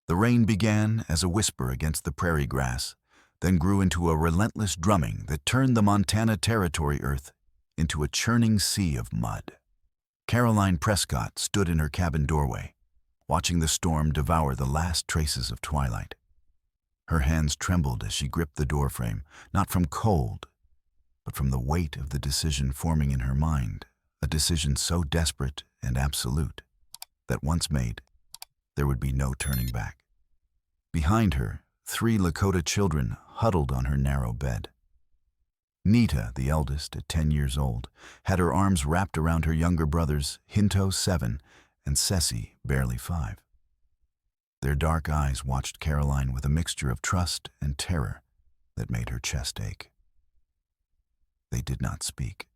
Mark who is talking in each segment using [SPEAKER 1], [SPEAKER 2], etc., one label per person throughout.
[SPEAKER 1] The rain began as a whisper against the prairie grass, then grew into a relentless drumming that turned the Montana Territory earth into a churning sea of mud. Caroline Prescott stood in her cabin doorway, watching the storm devour the last traces of twilight. Her hands trembled as she gripped the doorframe, not from cold, but from the weight of the decision forming in her mind, a decision so desperate and absolute that once made, there would be no turning back. Behind her, 3 Lakota children huddled on her narrow bed. Nita, the eldest, at 10 years old, had her arms wrapped around her younger brothers, Hinto, 7, and Ceci, barely 5. Their dark eyes watched Caroline with a mixture of trust and terror that made her chest ache. They did not speak.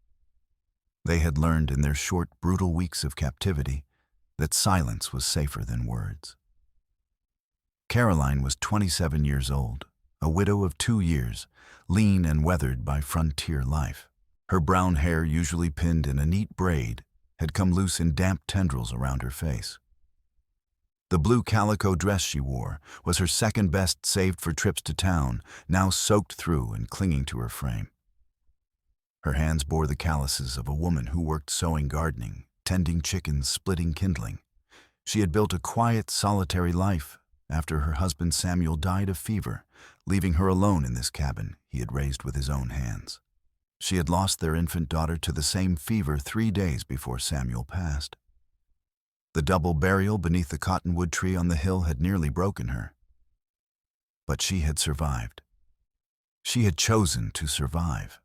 [SPEAKER 1] They had learned in their short, brutal weeks of captivity that silence was safer than words. Caroline was 27 years old, a widow of 2 years, lean and weathered by frontier life. Her brown hair, usually pinned in a neat braid, had come loose in damp tendrils around her face. The blue calico dress she wore was her second best, saved for trips to town, now soaked through and clinging to her frame. Her hands bore the calluses of a woman who worked sewing, gardening, tending chickens, splitting kindling. She had built a quiet, solitary life after her husband Samuel died of fever, leaving her alone in this cabin he had raised with his own hands. She had lost their infant daughter to the same fever 3 days before Samuel passed. The double burial beneath the cottonwood tree on the hill had nearly broken her. But she had survived. She had chosen to survive.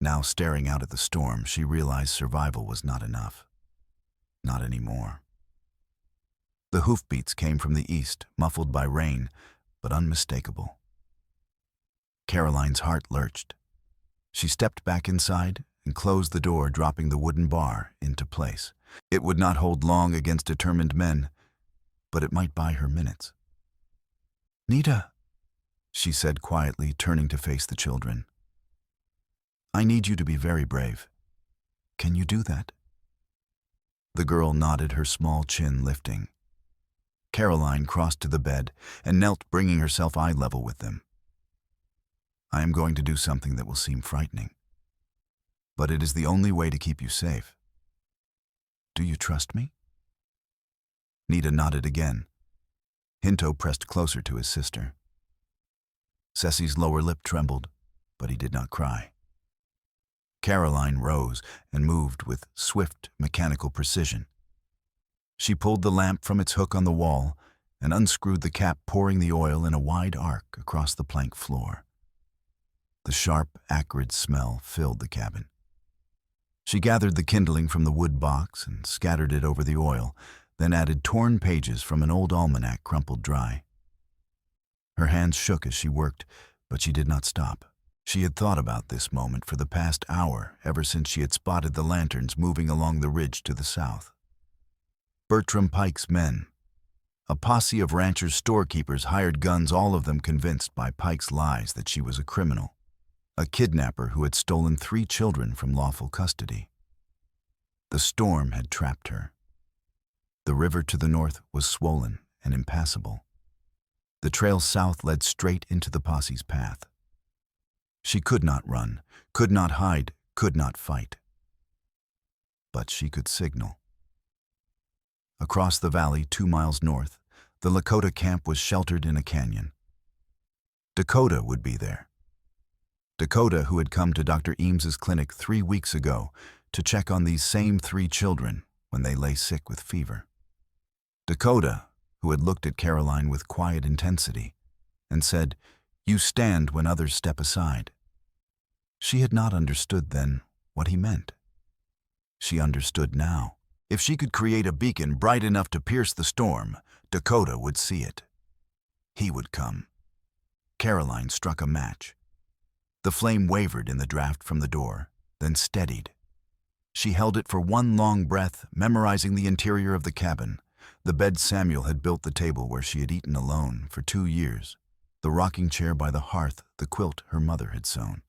[SPEAKER 1] Now, staring out at the storm, she realized survival was not enough. Not anymore. The hoofbeats came from the east, muffled by rain, but unmistakable. Caroline's heart lurched. She stepped back inside and closed the door, dropping the wooden bar into place. It would not hold long against determined men, but it might buy her minutes. "Nita," she said quietly, turning to face the children. "I need you to be very brave. Can you do that?" The girl nodded, her small chin lifting. Caroline crossed to the bed and knelt, bringing herself eye level with them. "I am going to do something that will seem frightening, but it is the only way to keep you safe. Do you trust me?" Nita nodded again. Hinto pressed closer to his sister. Ceci's lower lip trembled, but he did not cry. Caroline rose and moved with swift, mechanical precision. She pulled the lamp from its hook on the wall and unscrewed the cap, pouring the oil in a wide arc across the plank floor. The sharp, acrid smell filled the cabin. She gathered the kindling from the wood box and scattered it over the oil, then added torn pages from an old almanac crumpled dry. Her hands shook as she worked, but she did not stop. She had thought about this moment for the past hour, ever since she had spotted the lanterns moving along the ridge to the south. Bertram Pike's men, a posse of ranchers' storekeepers, hired guns, all of them convinced by Pike's lies that she was a criminal, a kidnapper who had stolen 3 children from lawful custody. The storm had trapped her. The river to the north was swollen and impassable. The trail south led straight into the posse's path. She could not run, could not hide, could not fight. But she could signal. Across the valley, 2 miles north, the Lakota camp was sheltered in a canyon. Dakota would be there. Dakota, who had come to Dr. Eames's clinic 3 weeks ago to check on these same 3 children when they lay sick with fever. Dakota, who had looked at Caroline with quiet intensity and said, "You stand when others step aside." She had not understood then what he meant. She understood now. If she could create a beacon bright enough to pierce the storm, Dakota would see it. He would come. Caroline struck a match. The flame wavered in the draft from the door, then steadied. She held it for one long breath, memorizing the interior of the cabin, the bed Samuel had built, the table where she had eaten alone for 2 years, the rocking chair by the hearth, the quilt her mother had sewn.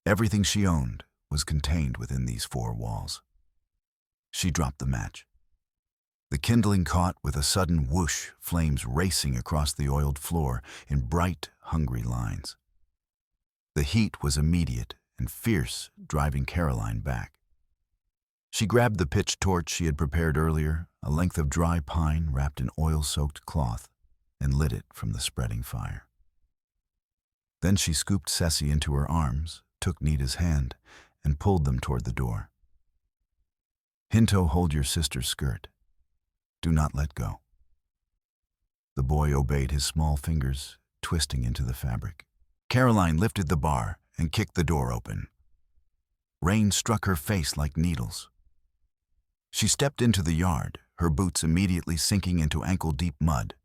[SPEAKER 1] Everything she owned was contained within these 4 walls. She dropped the match. The kindling caught with a sudden whoosh, flames racing across the oiled floor in bright, hungry lines. The heat was immediate and fierce, driving Caroline back. She grabbed the pitch torch she had prepared earlier, a length of dry pine wrapped in oil-soaked cloth, and lit it from the spreading fire. Then she scooped Ceci into her arms, took Nita's hand, and pulled them toward the door. "Hinto, hold your sister's skirt. Do not let go." The boy obeyed, his small fingers twisting into the fabric. Caroline lifted the bar and kicked the door open. Rain struck her face like needles. She stepped into the yard, her boots immediately sinking into ankle-deep mud.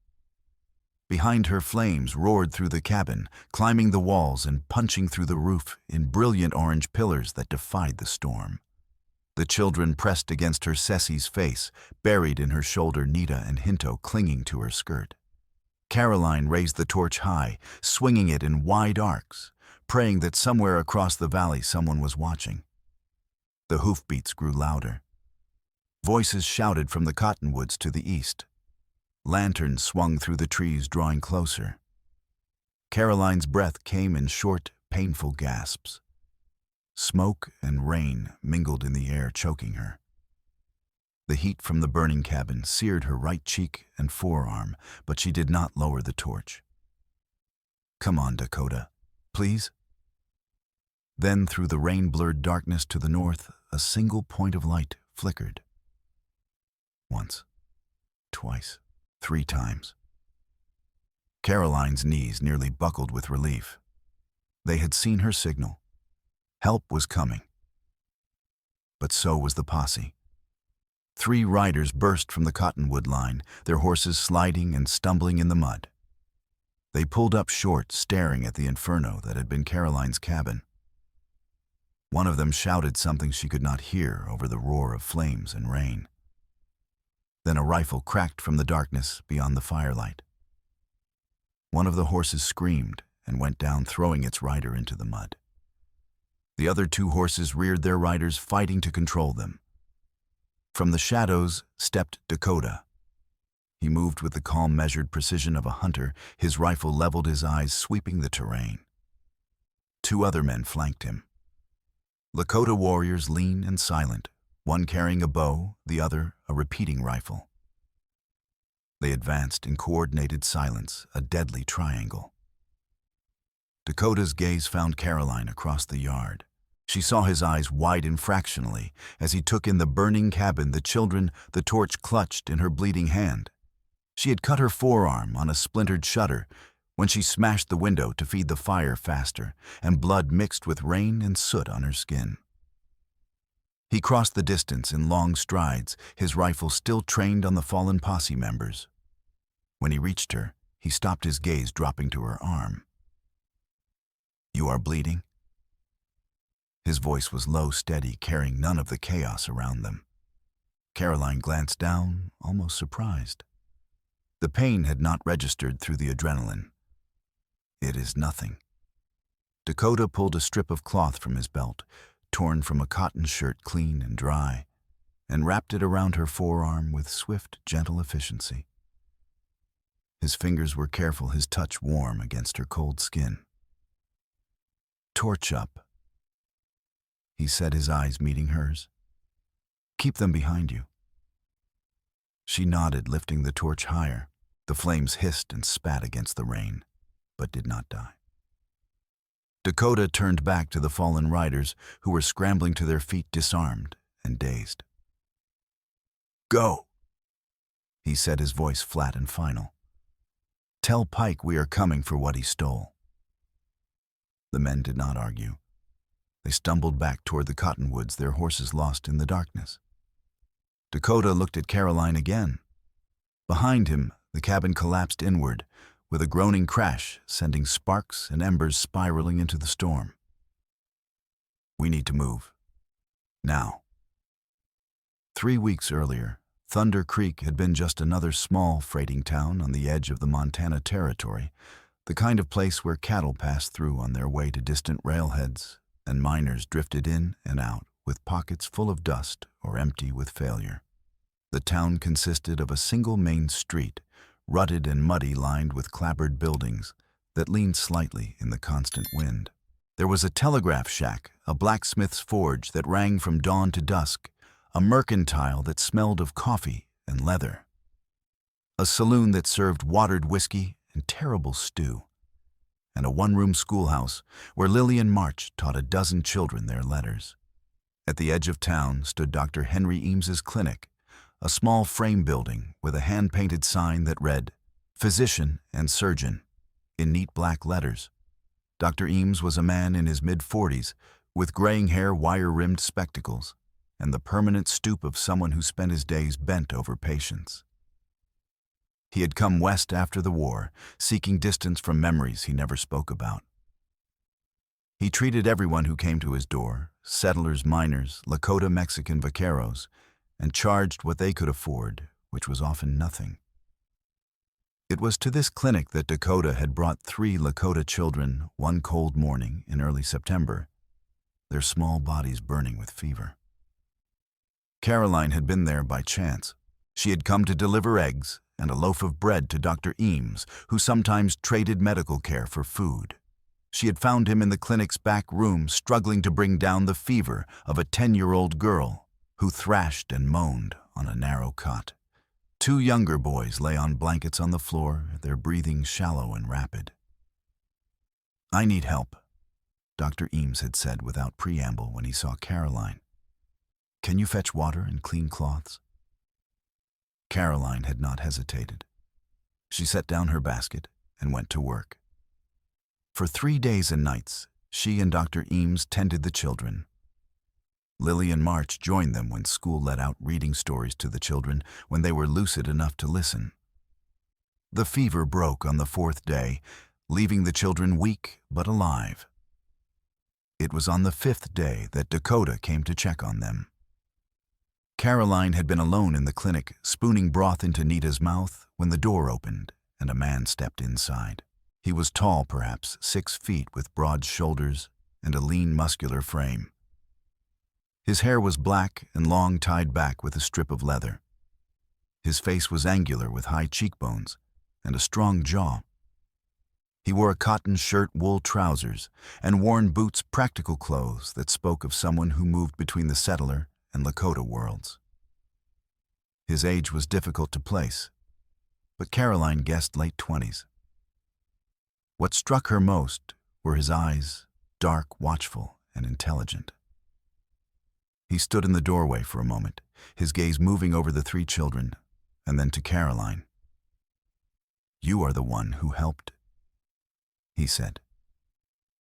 [SPEAKER 1] Behind her, flames roared through the cabin, climbing the walls and punching through the roof in brilliant orange pillars that defied the storm. The children pressed against her Ceci's face, buried in her shoulder, Nita and Hinto clinging to her skirt. Caroline raised the torch high, swinging it in wide arcs, praying that somewhere across the valley someone was watching. The hoofbeats grew louder. Voices shouted from the cottonwoods to the east. Lanterns swung through the trees, drawing closer. Caroline's breath came in short, painful gasps. Smoke and rain mingled in the air, choking her. The heat from the burning cabin seared her right cheek and forearm, but she did not lower the torch. "Come on, Dakota, please." Then, through the rain-blurred darkness to the north, a single point of light flickered. Once, twice, 3 times. Caroline's knees nearly buckled with relief. They had seen her signal. Help was coming. But so was the posse. 3 riders burst from the cottonwood line, their horses sliding and stumbling in the mud. They pulled up short, staring at the inferno that had been Caroline's cabin. One of them shouted something she could not hear over the roar of flames and rain. Then a rifle cracked from the darkness beyond the firelight. One of the horses screamed and went down, throwing its rider into the mud. The other 2 horses reared their riders, fighting to control them. From the shadows stepped Dakota. He moved with the calm, measured precision of a hunter, his rifle leveled, his eyes sweeping the terrain. 2 other men flanked him. Lakota warriors, lean and silent, one carrying a bow, the other a repeating rifle. They advanced in coordinated silence, a deadly triangle. Dakota's gaze found Caroline across the yard. She saw his eyes widen fractionally as he took in the burning cabin, the children, the torch clutched in her bleeding hand. She had cut her forearm on a splintered shutter when she smashed the window to feed the fire faster, and blood mixed with rain and soot on her skin. He crossed the distance in long strides, his rifle still trained on the fallen posse members. When he reached her, he stopped, his gaze dropping to her arm. "You are bleeding?" His voice was low, steady, carrying none of the chaos around them. Caroline glanced down, almost surprised. The pain had not registered through the adrenaline. "It is nothing." Dakota pulled a strip of cloth from his belt, torn from a cotton shirt, clean and dry, and wrapped it around her forearm with swift, gentle efficiency. His fingers were careful, his touch warm against her cold skin. "Torch up," he said, his eyes meeting hers. "Keep them behind you." She nodded, lifting the torch higher. The flames hissed and spat against the rain, but did not die. Dakota turned back to the fallen riders, who were scrambling to their feet, disarmed and dazed. "Go," he said, his voice flat and final. "Tell Pike we are coming for what he stole." The men did not argue. They stumbled back toward the cottonwoods, their horses lost in the darkness. Dakota looked at Caroline again. Behind him, the cabin collapsed inward, with a groaning crash, sending sparks and embers spiraling into the storm. "We need to move. Now." 3 weeks earlier, Thunder Creek had been just another small freighting town on the edge of the Montana Territory, the kind of place where cattle passed through on their way to distant railheads, and miners drifted in and out with pockets full of dust or empty with failure. The town consisted of a single main street, rutted and muddy, lined with clapboard buildings that leaned slightly in the constant wind. There was a telegraph shack, a blacksmith's forge that rang from dawn to dusk, a mercantile that smelled of coffee and leather, a saloon that served watered whiskey and terrible stew, and a one-room schoolhouse where Lillian March taught a dozen children their letters. At the edge of town stood Dr. Henry Eames's clinic, a small frame building with a hand-painted sign that read, "Physician and Surgeon," in neat black letters. Dr. Eames was a man in his mid-40s, with graying hair, wire-rimmed spectacles, and the permanent stoop of someone who spent his days bent over patients. He had come west after the war, seeking distance from memories he never spoke about. He treated everyone who came to his door, settlers, miners, Lakota Mexican vaqueros, and charged what they could afford, which was often nothing. It was to this clinic that Dakota had brought 3 Lakota children one cold morning in early September, their small bodies burning with fever. Caroline had been there by chance. She had come to deliver eggs and a loaf of bread to Dr. Eames, who sometimes traded medical care for food. She had found him in the clinic's back room, struggling to bring down the fever of a 10-year-old girl who thrashed and moaned on a narrow cot. 2 younger boys lay on blankets on the floor, their breathing shallow and rapid. "I need help," Dr. Eames had said without preamble when he saw Caroline. "Can you fetch water and clean cloths?" Caroline had not hesitated. She set down her basket and went to work. For 3 days and nights, she and Dr. Eames tended the children. Lillian March joined them when school let out, reading stories to the children when they were lucid enough to listen. The fever broke on the 4th day, leaving the children weak but alive. It was on the 5th day that Dakota came to check on them. Caroline had been alone in the clinic, spooning broth into Nita's mouth, when the door opened and a man stepped inside. He was tall, perhaps 6 feet, with broad shoulders and a lean, muscular frame. His hair was black and long, tied back with a strip of leather. His face was angular with high cheekbones and a strong jaw. He wore a cotton shirt, wool trousers, and worn boots, practical clothes that spoke of someone who moved between the settler and Lakota worlds. His age was difficult to place, but Caroline guessed late 20s. What struck her most were his eyes, dark, watchful, and intelligent. He stood in the doorway for a moment, his gaze moving over the 3 children, and then to Caroline. "You are the one who helped," he said.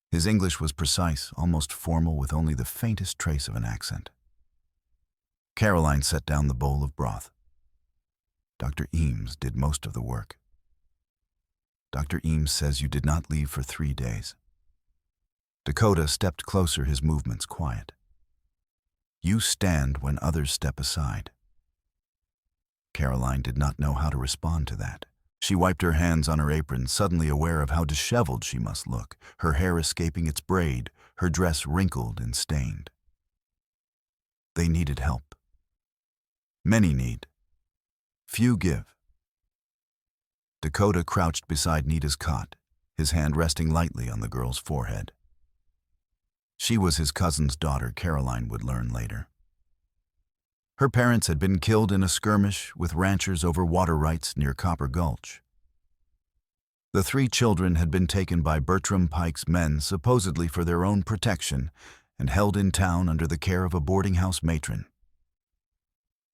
[SPEAKER 1] His English was precise, almost formal, with only the faintest trace of an accent. Caroline set down the bowl of broth. "Dr. Eames did most of the work. Dr. Eames says you did not leave for 3 days." Dakota stepped closer, his movements quiet. "You stand when others step aside." Caroline did not know how to respond to that. She wiped her hands on her apron, suddenly aware of how disheveled she must look, her hair escaping its braid, her dress wrinkled and stained. They needed help. Many need. Few give. Dakota crouched beside Nita's cot, his hand resting lightly on the girl's forehead. She was his cousin's daughter, Caroline would learn later. Her parents had been killed in a skirmish with ranchers over water rights near Copper Gulch. The 3 children had been taken by Bertram Pike's men, supposedly for their own protection, and held in town under the care of a boarding house matron.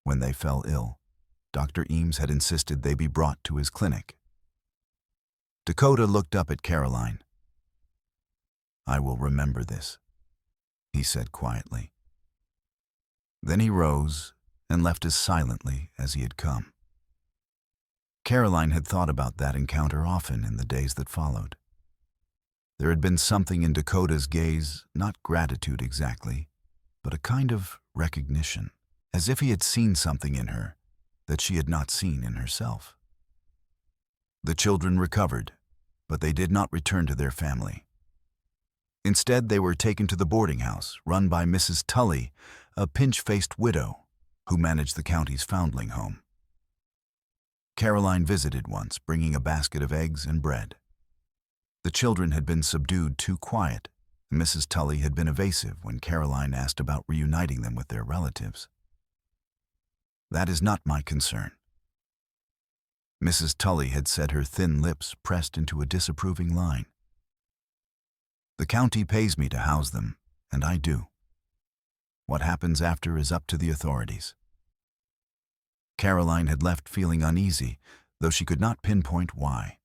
[SPEAKER 1] When they fell ill, Dr. Eames had insisted they be brought to his clinic. Dakota looked up at Caroline. "I will remember this," he said quietly. Then he rose and left as silently as he had come. Caroline had thought about that encounter often in the days that followed. There had been something in Dakota's gaze, not gratitude exactly, but a kind of recognition, as if he had seen something in her that she had not seen in herself. The children recovered, but they did not return to their family. Instead, they were taken to the boarding house, run by Mrs. Tully, a pinch-faced widow, who managed the county's foundling home. Caroline visited once, bringing a basket of eggs and bread. The children had been subdued, too quiet, and Mrs. Tully had been evasive when Caroline asked about reuniting them with their relatives. "That is not my concern." Mrs. Tully had said, her thin lips pressed into a disapproving line. "The county pays me to house them, and I do. What happens after is up to the authorities." Caroline had left feeling uneasy, though she could not pinpoint why.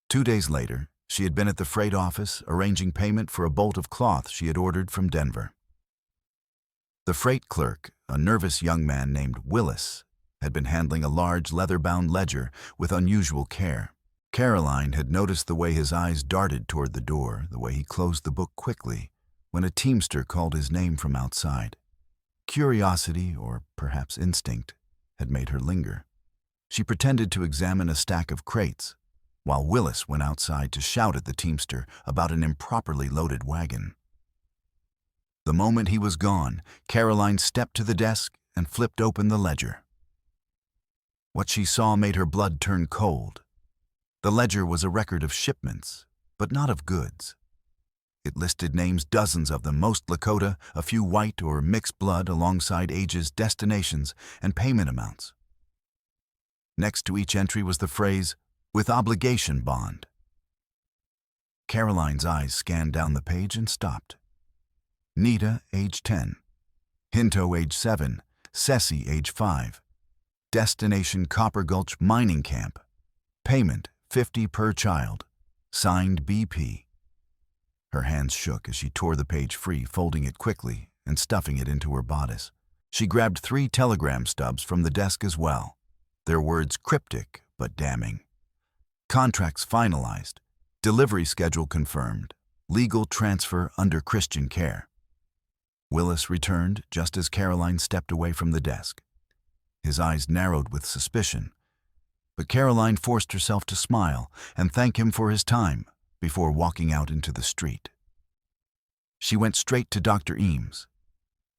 [SPEAKER 1] 2 days later, she had been at the freight office arranging payment for a bolt of cloth she had ordered from Denver. The freight clerk, a nervous young man named Willis, had been handling a large leather-bound ledger with unusual care. Caroline had noticed the way his eyes darted toward the door, the way he closed the book quickly, when a teamster called his name from outside. Curiosity, or perhaps instinct, had made her linger. She pretended to examine a stack of crates, while Willis went outside to shout at the teamster about an improperly loaded wagon. The moment he was gone, Caroline stepped to the desk and flipped open the ledger. What she saw made her blood turn cold. The ledger was a record of shipments, but not of goods. It listed names, dozens of them, most Lakota, a few white or mixed blood, alongside ages, destinations, and payment amounts. Next to each entry was the phrase, "with obligation bond." Caroline's eyes scanned down the page and stopped. Nita, age 10. Hinto, age 7. Ceci, age 5. Destination Copper Gulch Mining Camp. Payment, $50 per child. Signed BP. Her hands shook as she tore the page free, folding it quickly and stuffing it into her bodice. She grabbed 3 telegram stubs from the desk as well, their words cryptic but damning. Contracts finalized. Delivery schedule confirmed. Legal transfer under Christian care. Willis returned just as Caroline stepped away from the desk. His eyes narrowed with suspicion, but Caroline forced herself to smile and thank him for his time before walking out into the street. She went straight to Dr. Eames.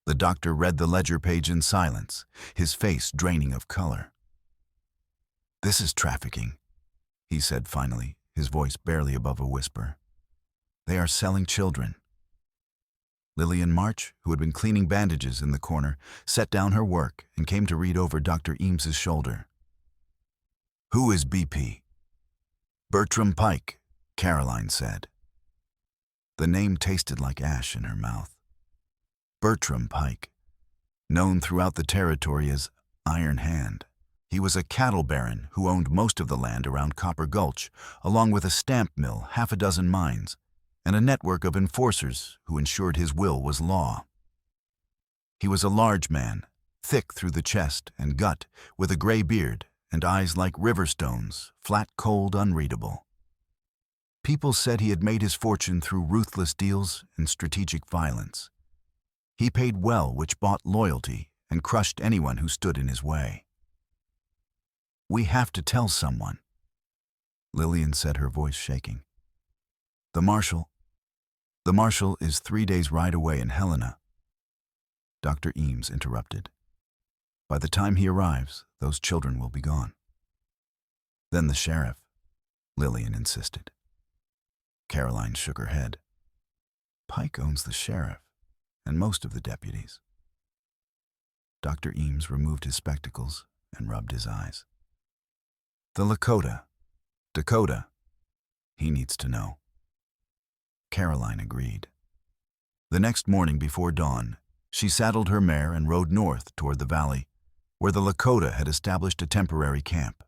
[SPEAKER 1] The doctor read the ledger page in silence, his face draining of color. "This is trafficking," he said finally, his voice barely above a whisper. "They are selling children." Lillian March, who had been cleaning bandages in the corner, set down her work and came to read over Dr. Eames's shoulder. "Who is BP?" "Bertram Pike," Caroline said. The name tasted like ash in her mouth. Bertram Pike, known throughout the territory as Iron Hand. He was a cattle baron who owned most of the land around Copper Gulch, along with a stamp mill, 6 mines, and a network of enforcers who ensured his will was law. He was a large man, thick through the chest and gut, with a gray beard and eyes like river stones, flat, cold, unreadable. People said he had made his fortune through ruthless deals and strategic violence. He paid well, which bought loyalty and crushed anyone who stood in his way. "We have to tell someone," Lillian said, her voice shaking. The marshal is 3 days' ride away in Helena." Dr. Eames interrupted. "By the time he arrives, those children will be gone." "Then the sheriff," Lillian insisted. Caroline shook her head. "Pike owns the sheriff and most of the deputies." Dr. Eames removed his spectacles and rubbed his eyes. "The Dakota. He needs to know." Caroline agreed. The next morning before dawn, she saddled her mare and rode north toward the valley, where the Lakota had established a temporary camp.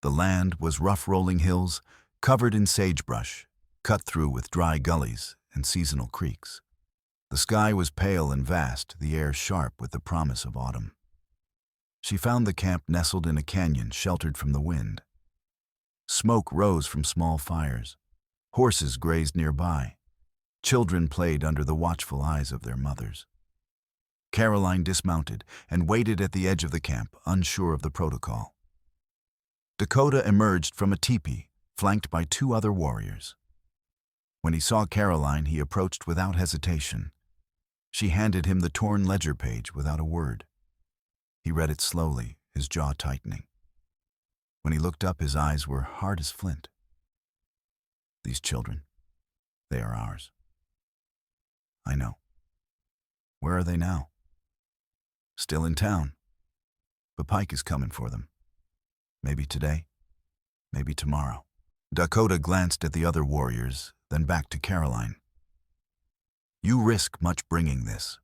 [SPEAKER 1] The land was rough rolling hills, covered in sagebrush, cut through with dry gullies and seasonal creeks. The sky was pale and vast, the air sharp with the promise of autumn. She found the camp nestled in a canyon sheltered from the wind. Smoke rose from small fires. Horses grazed nearby. Children played under the watchful eyes of their mothers. Caroline dismounted and waited at the edge of the camp, unsure of the protocol. Dakota emerged from a teepee, flanked by 2 other warriors. When he saw Caroline, he approached without hesitation. She handed him the torn ledger page without a word. He read it slowly, his jaw tightening. When he looked up, his eyes were hard as flint. These children, they are ours. I know. Where are they now? Still in town. But Pike is coming for them. Maybe today, maybe tomorrow. Dakota glanced at the other warriors, then back to Caroline. You risk much bringing this.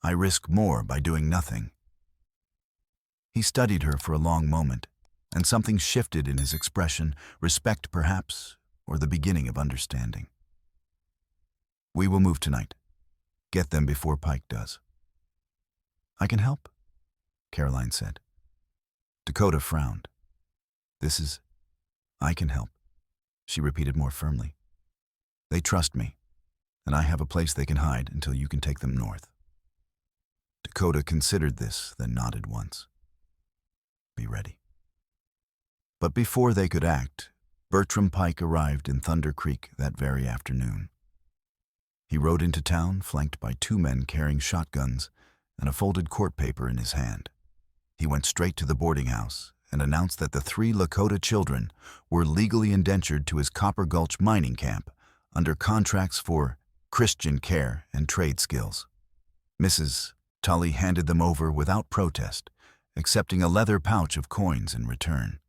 [SPEAKER 1] I risk more by doing nothing. He studied her for a long moment, and something shifted in his expression, respect perhaps, or the beginning of understanding. We will move tonight. Get them before Pike does. I can help, Caroline said. Dakota frowned. I can help, she repeated more firmly. They trust me, and I have a place they can hide until you can take them north. Dakota considered this, then nodded once. Be ready. But before they could act, Bertram Pike arrived in Thunder Creek that very afternoon. He rode into town, flanked by 2 men carrying shotguns and a folded court paper in his hand. He went straight to the boarding house and announced that the 3 Lakota children were legally indentured to his Copper Gulch mining camp under contracts for Christian care and trade skills. Mrs. Tully handed them over without protest, accepting a leather pouch of coins in return.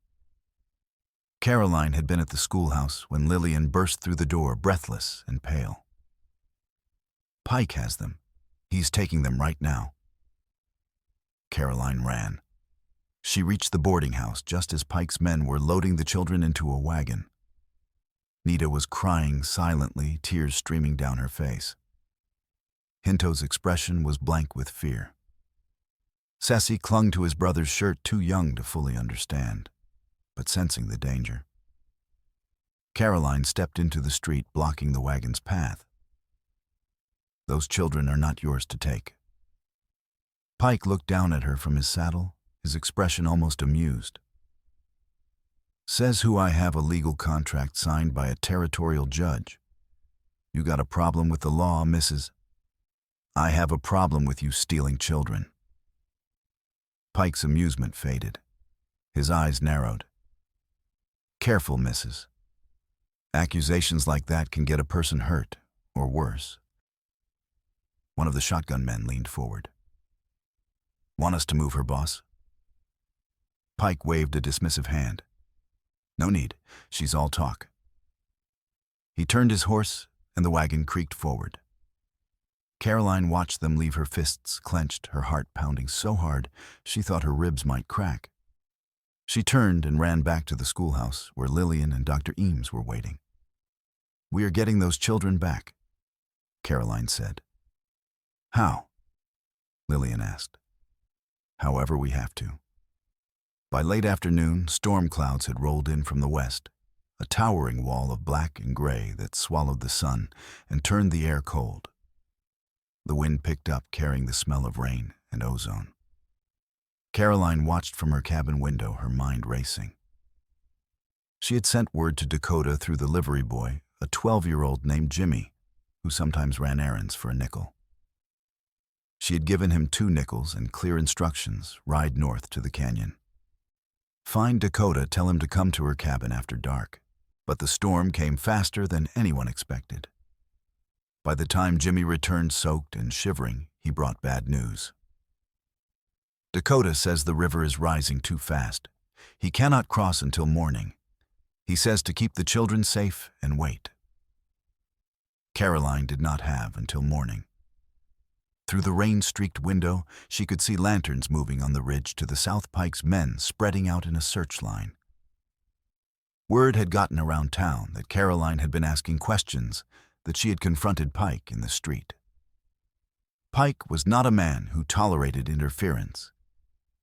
[SPEAKER 1] Caroline had been at the schoolhouse when Lillian burst through the door, breathless and pale. Pike has them. He's taking them right now. Caroline ran. She reached the boarding house just as Pike's men were loading the children into a wagon. Nita was crying silently, tears streaming down her face. Hinto's expression was blank with fear. Ceci clung to his brother's shirt, too young to fully understand, but sensing the danger. Caroline stepped into the street, blocking the wagon's path. Those children are not yours to take. Pike looked down at her from his saddle, his expression almost amused. Says who I have a legal contract signed by a territorial judge. You got a problem with the law, Mrs. I have a problem with you stealing children. Pike's amusement faded. His eyes narrowed. Careful, Mrs. Accusations like that can get a person hurt, or worse. One of the shotgun men leaned forward. Want us to move her, boss? Pike waved a dismissive hand. No need, she's all talk. He turned his horse, and the wagon creaked forward. Caroline watched them leave, her fists clenched, her heart pounding so hard she thought her ribs might crack. She turned and ran back to the schoolhouse where Lillian and Dr. Eames were waiting. We are getting those children back, Caroline said. How? Lillian asked. However we have to. By late afternoon, storm clouds had rolled in from the west, a towering wall of black and gray that swallowed the sun and turned the air cold. The wind picked up, carrying the smell of rain and ozone. Caroline watched from her cabin window, her mind racing. She had sent word to Dakota through the livery boy, a 12-year-old named Jimmy, who sometimes ran errands for a nickel. She had given him 2 nickels and clear instructions: ride north to the canyon. Find Dakota, tell him to come to her cabin after dark. But the storm came faster than anyone expected. By the time Jimmy returned soaked and shivering, he brought bad news. Dakota says the river is rising too fast. He cannot cross until morning. He says to keep the children safe and wait. Caroline did not have until morning. Through the rain-streaked window, she could see lanterns moving on the ridge to the South. Pike's men spreading out in a search line. Word had gotten around town that Caroline had been asking questions, that she had confronted Pike in the street. Pike was not a man who tolerated interference,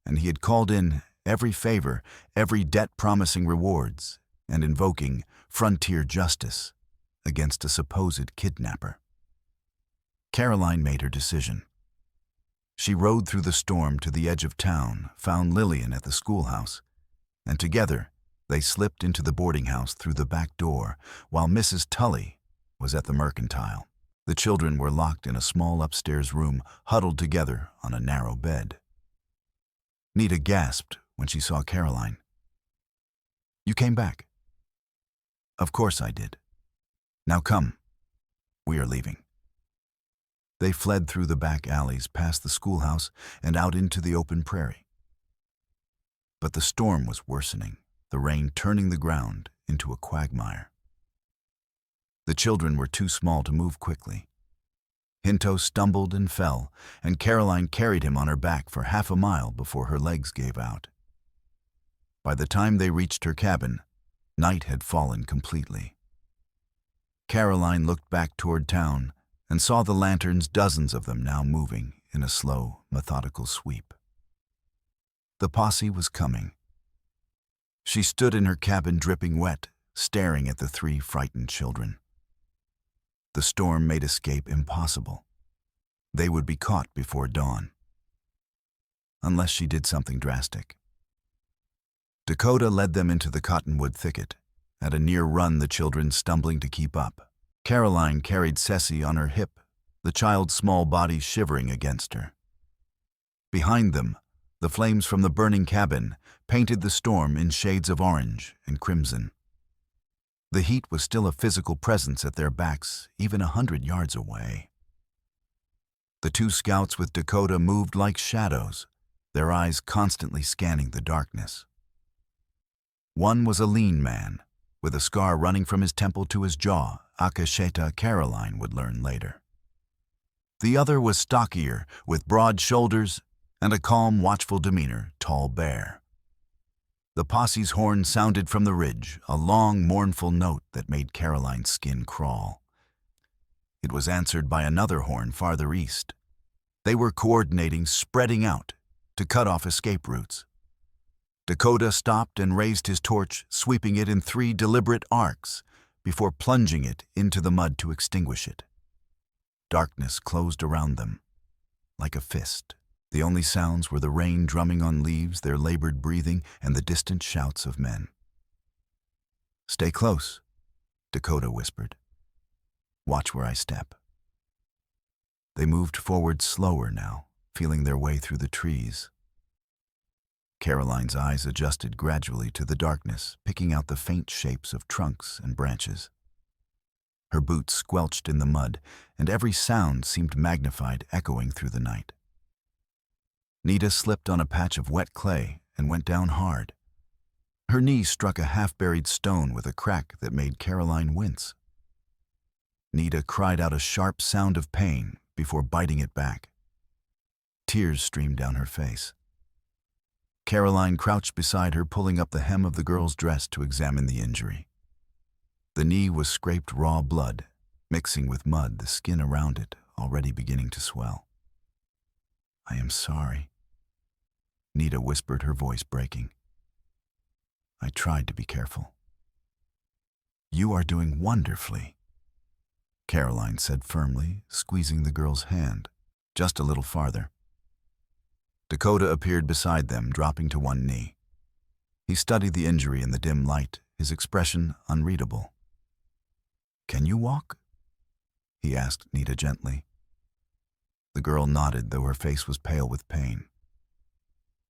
[SPEAKER 1] and he had called in every favor, every debt promising rewards, and invoking frontier justice against a supposed kidnapper. Caroline made her decision. She rode through the storm to the edge of town, found Lillian at the schoolhouse, and together they slipped into the boarding house through the back door, while Mrs. Tully was at the mercantile. The children were locked in a small upstairs room, huddled together on a narrow bed. Nita gasped when she saw Caroline. "You came back." "Of course I did. Now come. We are leaving." They fled through the back alleys, past the schoolhouse, and out into the open prairie. But the storm was worsening, the rain turning the ground into a quagmire. The children were too small to move quickly. Hinto stumbled and fell, and Caroline carried him on her back for half a mile before her legs gave out. By the time they reached her cabin, night had fallen completely. Caroline looked back toward town and saw the lanterns, dozens of them now moving in a slow, methodical sweep. The posse was coming. She stood in her cabin dripping wet, staring at the three frightened children. The storm made escape impossible. They would be caught before dawn. Unless she did something drastic. Dakota led them into the cottonwood thicket, at a near run, the children stumbling to keep up. Caroline carried Ceci on her hip, the child's small body shivering against her. Behind them, the flames from the burning cabin painted the storm in shades of orange and crimson. The heat was still a physical presence at their backs, even 100 yards away. The two scouts with Dakota moved like shadows, their eyes constantly scanning the darkness. One was a lean man, with a scar running from his temple to his jaw, Akasheta, Caroline would learn later. The other was stockier, with broad shoulders and a calm, watchful demeanor, Tall Bear. The posse's horn sounded from the ridge, a long, mournful note that made Caroline's skin crawl. It was answered by another horn farther east. They were coordinating, spreading out, to cut off escape routes. Dakota stopped and raised his torch, sweeping it in 3 deliberate arcs, before plunging it into the mud to extinguish it. Darkness closed around them, like a fist. The only sounds were the rain drumming on leaves, their labored breathing, and the distant shouts of men. "Stay close," Dakota whispered. "Watch where I step." They moved forward slower now, feeling their way through the trees. Caroline's eyes adjusted gradually to the darkness, picking out the faint shapes of trunks and branches. Her boots squelched in the mud, and every sound seemed magnified, echoing through the night. Nita slipped on a patch of wet clay and went down hard. Her knee struck a half-buried stone with a crack that made Caroline wince. Nita cried out a sharp sound of pain before biting it back. Tears streamed down her face. Caroline crouched beside her, pulling up the hem of the girl's dress to examine the injury. The knee was scraped raw blood, mixing with mud, the skin around it already beginning to swell. "I am sorry," Nita whispered, her voice breaking. "I tried to be careful." "You are doing wonderfully," Caroline said firmly, squeezing the girl's hand just a little farther. Dakota appeared beside them, dropping to one knee. He studied the injury in the dim light, his expression unreadable. "Can you walk?" he asked Nita gently. The girl nodded, though her face was pale with pain.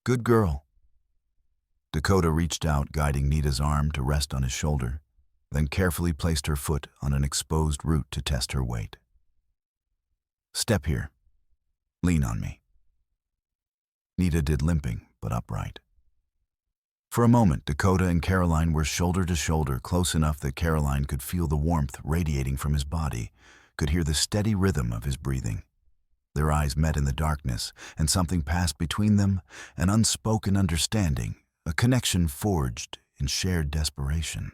[SPEAKER 1] "Good girl." Dakota reached out, guiding Nita's arm to rest on his shoulder, then carefully placed her foot on an exposed root to test her weight. "Step here. Lean on me." Nita did, limping but upright. For a moment, Dakota and Caroline were shoulder to shoulder, close enough that Caroline could feel the warmth radiating from his body, could hear the steady rhythm of his breathing. Their eyes met in the darkness, and something passed between them, an unspoken understanding, a connection forged in shared desperation.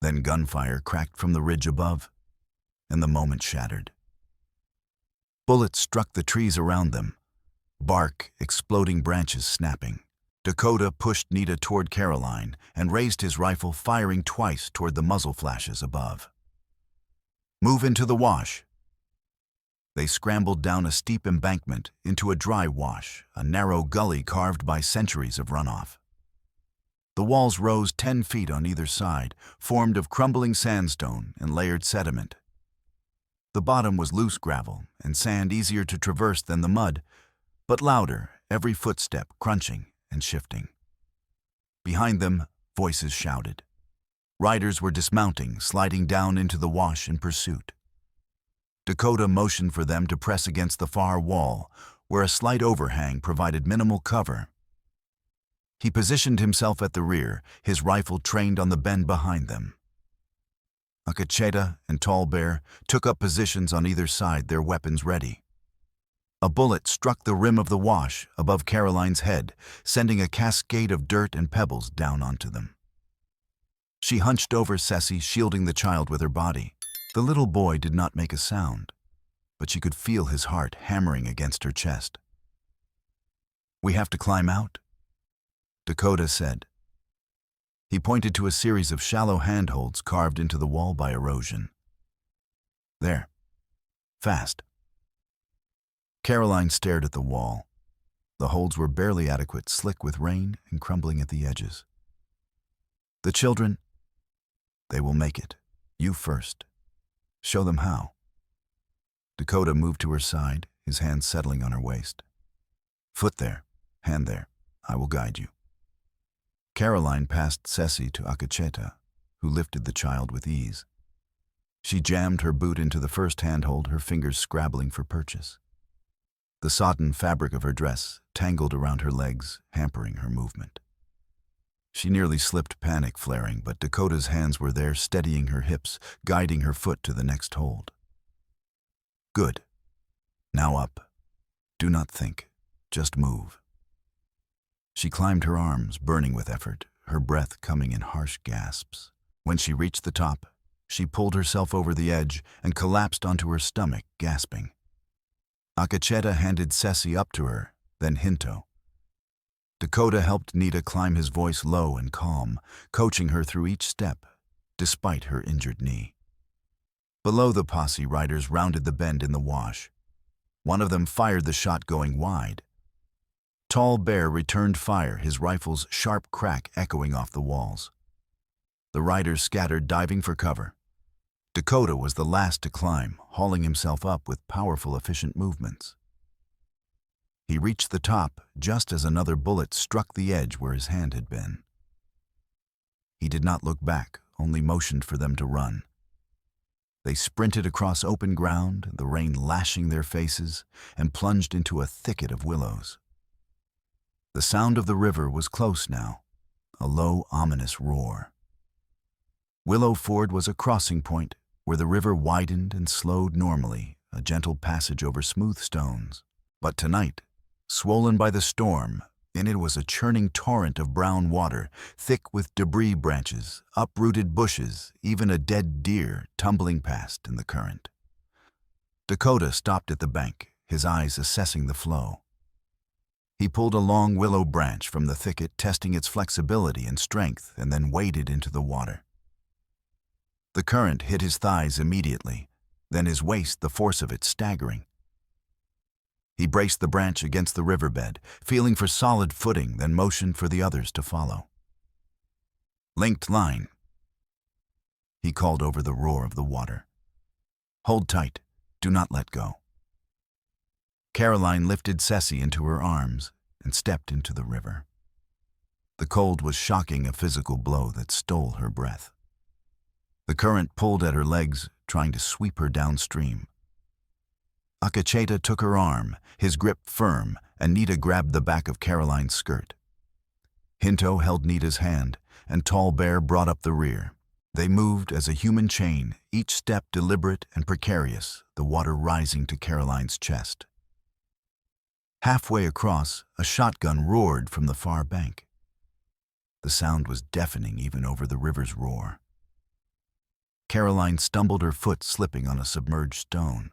[SPEAKER 1] Then gunfire cracked from the ridge above, and the moment shattered. Bullets struck the trees around them, bark, exploding branches snapping. Dakota pushed Nita toward Caroline and raised his rifle, firing twice toward the muzzle flashes above. "Move into the wash." They scrambled down a steep embankment into a dry wash, a narrow gully carved by centuries of runoff. The walls rose 10 feet on either side, formed of crumbling sandstone and layered sediment. The bottom was loose gravel and sand, easier to traverse than the mud, but louder, every footstep crunching and shifting. Behind them, voices shouted. Riders were dismounting, sliding down into the wash in pursuit. Dakota motioned for them to press against the far wall, where a slight overhang provided minimal cover. He positioned himself at the rear, his rifle trained on the bend behind them. Lakota and Tall Bear took up positions on either side, their weapons ready. A bullet struck the rim of the wash above Caroline's head, sending a cascade of dirt and pebbles down onto them. She hunched over Ceci, shielding the child with her body. The little boy did not make a sound, but she could feel his heart hammering against her chest. "We have to climb out," Dakota said. He pointed to a series of shallow handholds carved into the wall by erosion. "There. Fast." Caroline stared at the wall. The holds were barely adequate, slick with rain and crumbling at the edges. "The children, they will make it. You first. Show them how." Dakota moved to her side, his hand settling on her waist. "Foot there, hand there. I will guide you." Caroline passed Ceci to Lakota, who lifted the child with ease. She jammed her boot into the first handhold, her fingers scrabbling for purchase. The sodden fabric of her dress tangled around her legs, hampering her movement. She nearly slipped, panic flaring, but Dakota's hands were there, steadying her hips, guiding her foot to the next hold. "Good. Now up. Do not think. Just move." She climbed her arms, burning with effort, her breath coming in harsh gasps. When she reached the top, she pulled herself over the edge and collapsed onto her stomach, gasping. Lakota handed Ceci up to her, then Hinto. Dakota helped Nita climb, his voice low and calm, coaching her through each step, despite her injured knee. Below, the posse riders rounded the bend in the wash. One of them fired the shot going wide. Tall Bear returned fire, his rifle's sharp crack echoing off the walls. The riders scattered, diving for cover. Dakota was the last to climb, hauling himself up with powerful, efficient movements. He reached the top just as another bullet struck the edge where his hand had been. He did not look back, only motioned for them to run. They sprinted across open ground, the rain lashing their faces, and plunged into a thicket of willows. The sound of the river was close now, a low, ominous roar. Willow Ford was a crossing point where the river widened and slowed normally, a gentle passage over smooth stones. But tonight, swollen by the storm, in it was a churning torrent of brown water, thick with debris branches, uprooted bushes, even a dead deer tumbling past in the current. Dakota stopped at the bank, his eyes assessing the flow. He pulled a long willow branch from the thicket, testing its flexibility and strength, and then waded into the water. The current hit his thighs immediately, then his waist, the force of it staggering. He braced the branch against the riverbed, feeling for solid footing, then motioned for the others to follow. "Linked line," he called over the roar of the water. "Hold tight. Do not let go." Caroline lifted Ceci into her arms and stepped into the river. The cold was shocking, a physical blow that stole her breath. The current pulled at her legs, trying to sweep her downstream. Lakota took her arm, his grip firm, and Nita grabbed the back of Caroline's skirt. Hinto held Nita's hand, and Tall Bear brought up the rear. They moved as a human chain, each step deliberate and precarious, the water rising to Caroline's chest. Halfway across, a shotgun roared from the far bank. The sound was deafening even over the river's roar. Caroline stumbled, her foot slipping on a submerged stone.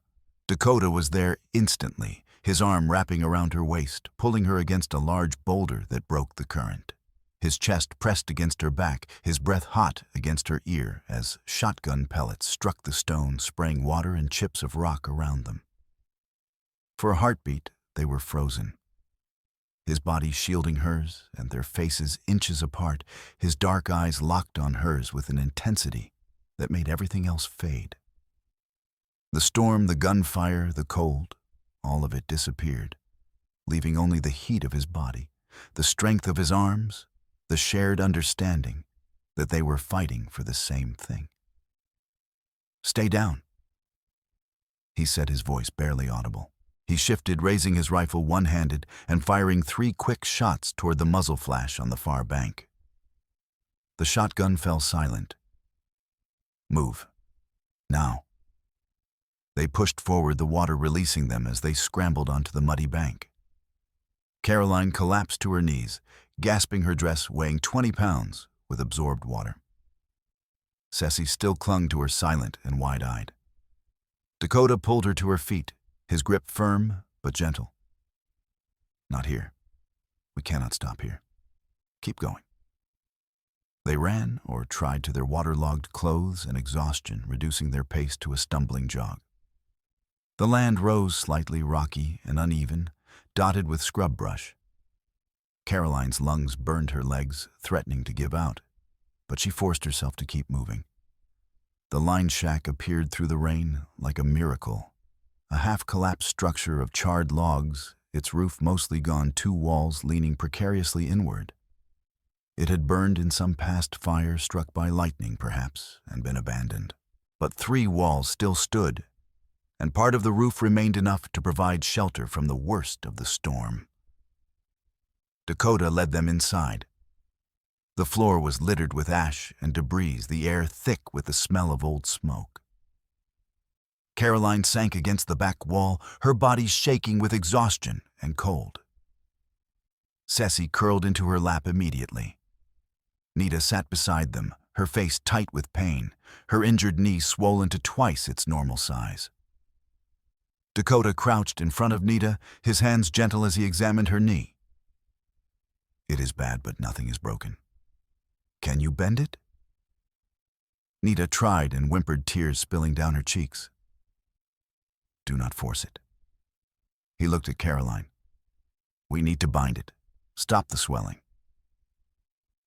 [SPEAKER 1] Dakota was there instantly, his arm wrapping around her waist, pulling her against a large boulder that broke the current. His chest pressed against her back, his breath hot against her ear as shotgun pellets struck the stone, spraying water and chips of rock around them. For a heartbeat, they were frozen. His body shielding hers, and their faces inches apart, his dark eyes locked on hers with an intensity that made everything else fade. The storm, the gunfire, the cold, all of it disappeared. leaving only the heat of his body, the strength of his arms, the shared understanding that they were fighting for the same thing. "Stay down," he said, his voice barely audible. He shifted, raising his rifle one-handed and firing 3 quick shots toward the muzzle flash on the far bank. The shotgun fell silent. "Move. Now." They pushed forward, the water releasing them as they scrambled onto the muddy bank. Caroline collapsed to her knees, gasping, her dress weighing 20 pounds with absorbed water. Ceci still clung to her, silent and wide-eyed. Dakota pulled her to her feet, his grip firm but gentle. "Not here. We cannot stop here. Keep going." They ran or tried to, their waterlogged clothes and exhaustion reducing their pace to a stumbling jog. The land rose slightly, rocky and uneven, dotted with scrub brush. Caroline's lungs burned her legs, threatening to give out, but she forced herself to keep moving. The line shack appeared through the rain like a miracle, a half-collapsed structure of charred logs, its roof mostly gone, 2 walls leaning precariously inward. It had burned in some past fire, struck by lightning perhaps, and been abandoned. But 3 walls still stood, and part of the roof remained enough to provide shelter from the worst of the storm. Dakota led them inside. The floor was littered with ash and debris, the air thick with the smell of old smoke. Caroline sank against the back wall, her body shaking with exhaustion and cold. Ceci curled into her lap immediately. Nita sat beside them, her face tight with pain, her injured knee swollen to twice its normal size. Dakota crouched in front of Nita, his hands gentle as he examined her knee. "It is bad, but nothing is broken. Can you bend it?" Nita tried and whimpered, tears spilling down her cheeks. "Do not force it." He looked at Caroline. "We need to bind it. Stop the swelling."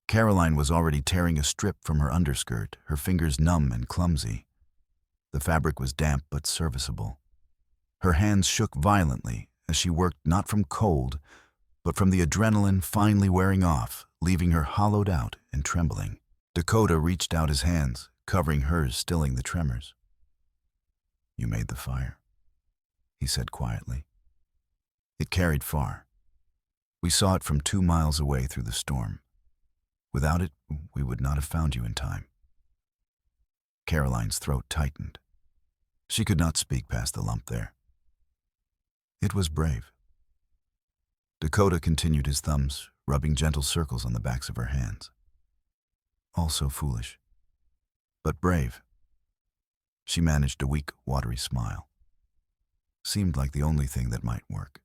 [SPEAKER 1] Caroline was already tearing a strip from her underskirt, her fingers numb and clumsy. The fabric was damp but serviceable. Her hands shook violently as she worked, not from cold, but from the adrenaline finally wearing off, leaving her hollowed out and trembling. Dakota reached out his hands, covering hers, stilling the tremors. "You made the fire," he said quietly. "It carried far. We saw it from 2 miles away through the storm. Without it, we would not have found you in time." Caroline's throat tightened. She could not speak past the lump there. "It was brave." Dakota continued, his thumbs rubbing gentle circles on the backs of her hands. "Also foolish, but brave." She managed a weak, watery smile. Seemed like the only thing that might work.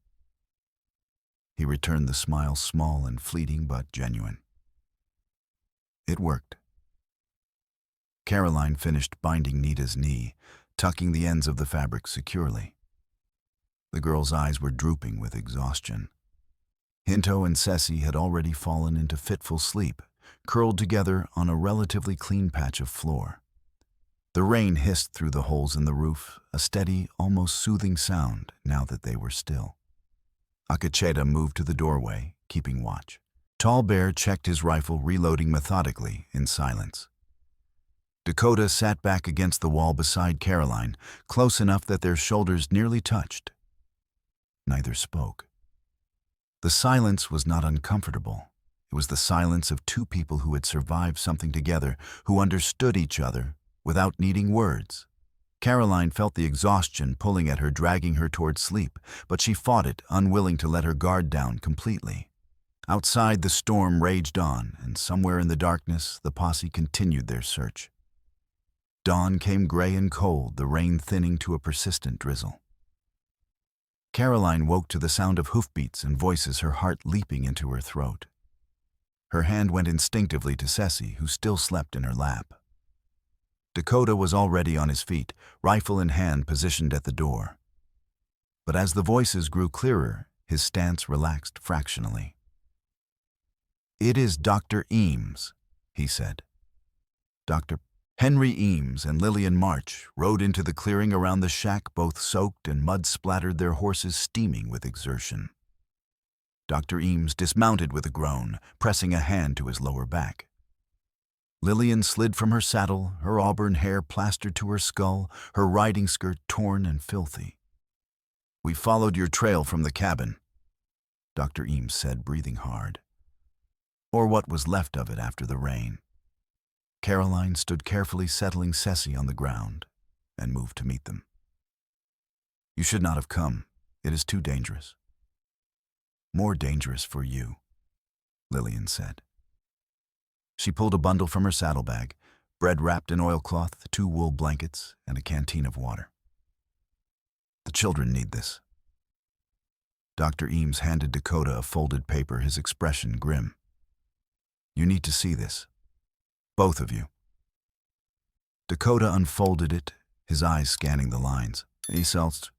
[SPEAKER 1] He returned the smile, small and fleeting but genuine. It worked. Caroline finished binding Nita's knee, tucking the ends of the fabric securely. The girl's eyes were drooping with exhaustion. Hinto and Ceci had already fallen into fitful sleep, curled together on a relatively clean patch of floor. The rain hissed through the holes in the roof, a steady, almost soothing sound now that they were still. Akacheta moved to the doorway, keeping watch. Tall Bear checked his rifle, reloading methodically in silence. Dakota sat back against the wall beside Caroline, close enough that their shoulders nearly touched. Neither spoke. The silence was not uncomfortable. It was the silence of 2 people who had survived something together, who understood each other without needing words. Caroline felt the exhaustion pulling at her, dragging her toward sleep, but she fought it, unwilling to let her guard down completely. Outside, the storm raged on, and somewhere in the darkness, the posse continued their search. Dawn came gray and cold, the rain thinning to a persistent drizzle. Caroline woke to the sound of hoofbeats and voices, her heart leaping into her throat. Her hand went instinctively to Ceci, who still slept in her lap. Dakota was already on his feet, rifle in hand, positioned at the door. But as the voices grew clearer, his stance relaxed fractionally. "It is Dr. Eames," he said. Dr. Henry Eames and Lillian March rode into the clearing around the shack, both soaked and mud-splattered, their horses steaming with exertion. Dr. Eames dismounted with a groan, pressing a hand to his lower back. Lillian slid from her saddle, her auburn hair plastered to her skull, her riding skirt torn and filthy. "We followed your trail from the cabin," Dr. Eames said, breathing hard. "Or what was left of it after the rain." Caroline stood carefully settling Ceci on the ground and moved to meet them. "You should not have come. It is too dangerous." "More dangerous for you," Lillian said. She pulled a bundle from her saddlebag, bread wrapped in oilcloth, 2 wool blankets, and a canteen of water. "The children need this." Dr. Eames handed Dakota a folded paper, his expression grim. "You need to see this. Both of you." Dakota unfolded it, his eyes scanning the lines. He seltzed.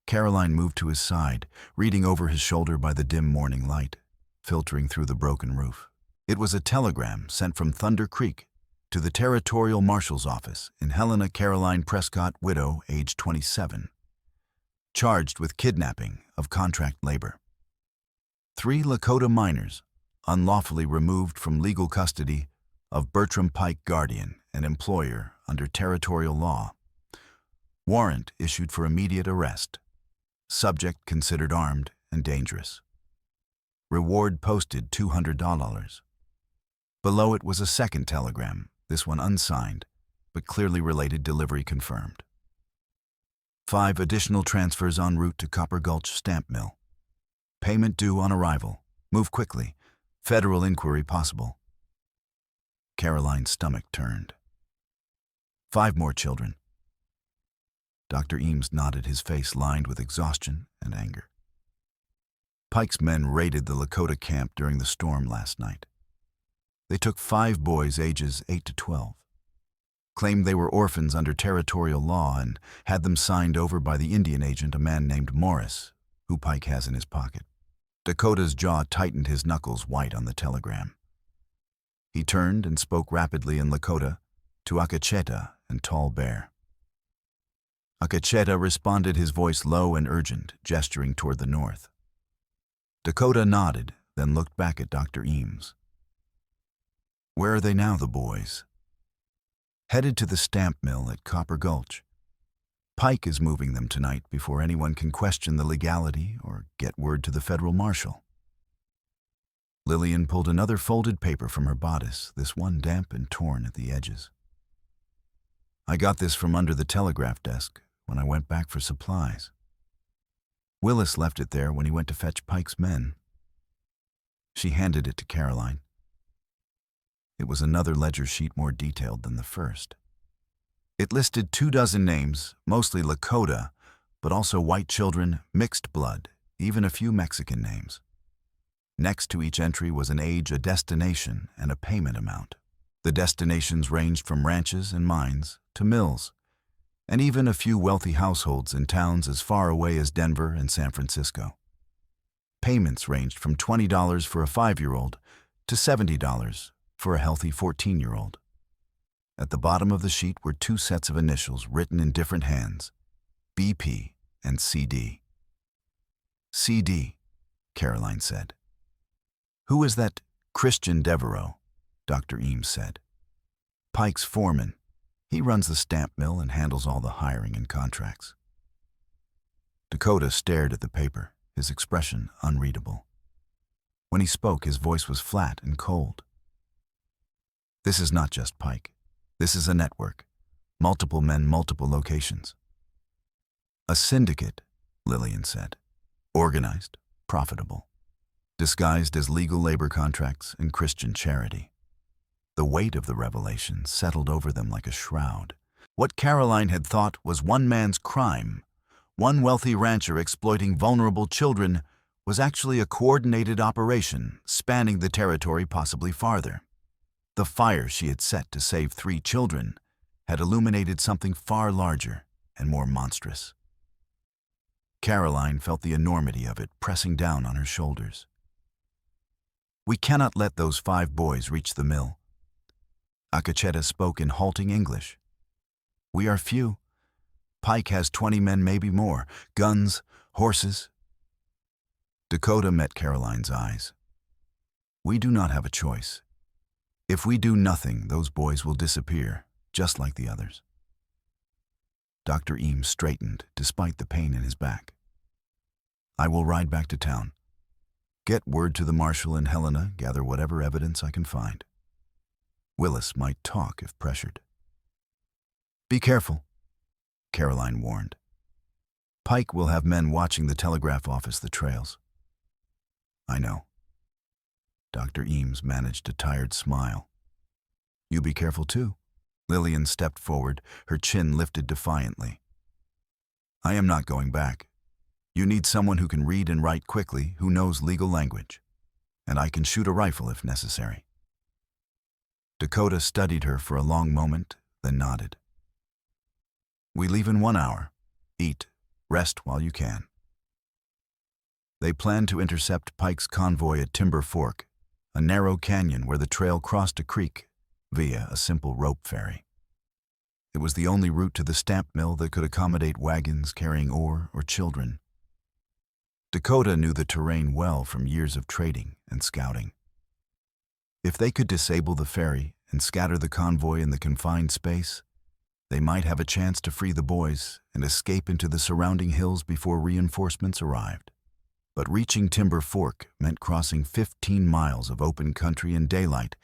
[SPEAKER 1] Caroline moved to his side, reading over his shoulder by the dim morning light, filtering through the broken roof. It was a telegram sent from Thunder Creek to the Territorial Marshal's office in Helena Caroline Prescott, widow, age 27, charged with kidnapping of contract labor. 3 Lakota minors, unlawfully removed from legal custody of Bertram Pike, guardian and employer under territorial law. Warrant issued for immediate arrest. Subject considered armed and dangerous. Reward posted $200. Below it was a second telegram, this one unsigned, but clearly related delivery confirmed. 5 additional transfers en route to Copper Gulch Stamp Mill. Payment due on arrival. Move quickly. Federal inquiry possible. Caroline's stomach turned. 5 more children. Dr. Eames nodded, his face lined with exhaustion and anger. Pike's men raided the Lakota camp during the storm last night. They took 5 boys ages 8 to 12, claimed they were orphans under territorial law, and had them signed over by the Indian agent, a man named Morris, who Pike has in his pocket. Dakota's jaw tightened, his knuckles white on the telegram. He turned and spoke rapidly in Lakota to Akacheta and Tall Bear. Akacheta responded, his voice low and urgent, gesturing toward the north. Dakota nodded, then looked back at Dr. Eames. "Where are they now, the boys?" "Headed to the stamp mill at Copper Gulch. Pike is moving them tonight before anyone can question the legality or get word to the federal marshal." Lillian pulled another folded paper from her bodice, this one damp and torn at the edges. "I got this from under the telegraph desk when I went back for supplies. Willis left it there when he went to fetch Pike's men." She handed it to Caroline. It was another ledger sheet more detailed than the first. It listed 24 names, mostly Lakota, but also white children, mixed blood, even a few Mexican names. Next to each entry was an age, a destination, and a payment amount. The destinations ranged from ranches and mines to mills, and even a few wealthy households in towns as far away as Denver and San Francisco. Payments ranged from $20 for a 5-year-old to $70 for a healthy 14-year-old. At the bottom of the sheet were 2 sets of initials written in different hands, BP and CD. "CD," Caroline said. "Who is that Christian Devereaux?" Dr. Eames said. "Pike's foreman. He runs the stamp mill and handles all the hiring and contracts." Dakota stared at the paper, his expression unreadable. When he spoke, his voice was flat and cold. "This is not just Pike. This is a network. Multiple men, multiple locations." "A syndicate," Lillian said. "Organized, profitable, disguised as legal labor contracts and Christian charity." The weight of the revelation settled over them like a shroud. What Caroline had thought was one man's crime, one wealthy rancher exploiting vulnerable children, was actually a coordinated operation spanning the territory possibly farther. The fire she had set to save 3 children had illuminated something far larger and more monstrous. Caroline felt the enormity of it pressing down on her shoulders. "We cannot let those 5 boys reach the mill." Akacheta spoke in halting English. "We are few. Pike has 20 men, maybe more. Guns, horses." Dakota met Caroline's eyes. We do not have a choice. If we do nothing, those boys will disappear, just like the others. Dr. Eames straightened, despite the pain in his back. I will ride back to town. Get word to the marshal and Helena, gather whatever evidence I can find. Willis might talk if pressured. Be careful, Caroline warned. Pike will have men watching the telegraph office the trails. I know. Dr. Eames managed a tired smile. You be careful too. Lillian stepped forward, her chin lifted defiantly. I am not going back. You need someone who can read and write quickly, who knows legal language. And I can shoot a rifle if necessary. Dakota studied her for a long moment, then nodded. We leave in 1 hour. Eat, rest while you can. They planned to intercept Pike's convoy at Timber Fork, a narrow canyon where the trail crossed a creek via a simple rope ferry. It was the only route to the stamp mill that could accommodate wagons carrying ore or children. Dakota knew the terrain well from years of trading and scouting. If they could disable the ferry and scatter the convoy in the confined space, they might have a chance to free the boys and escape into the surrounding hills before reinforcements arrived. But reaching Timber Fork meant crossing 15 miles of open country in daylight,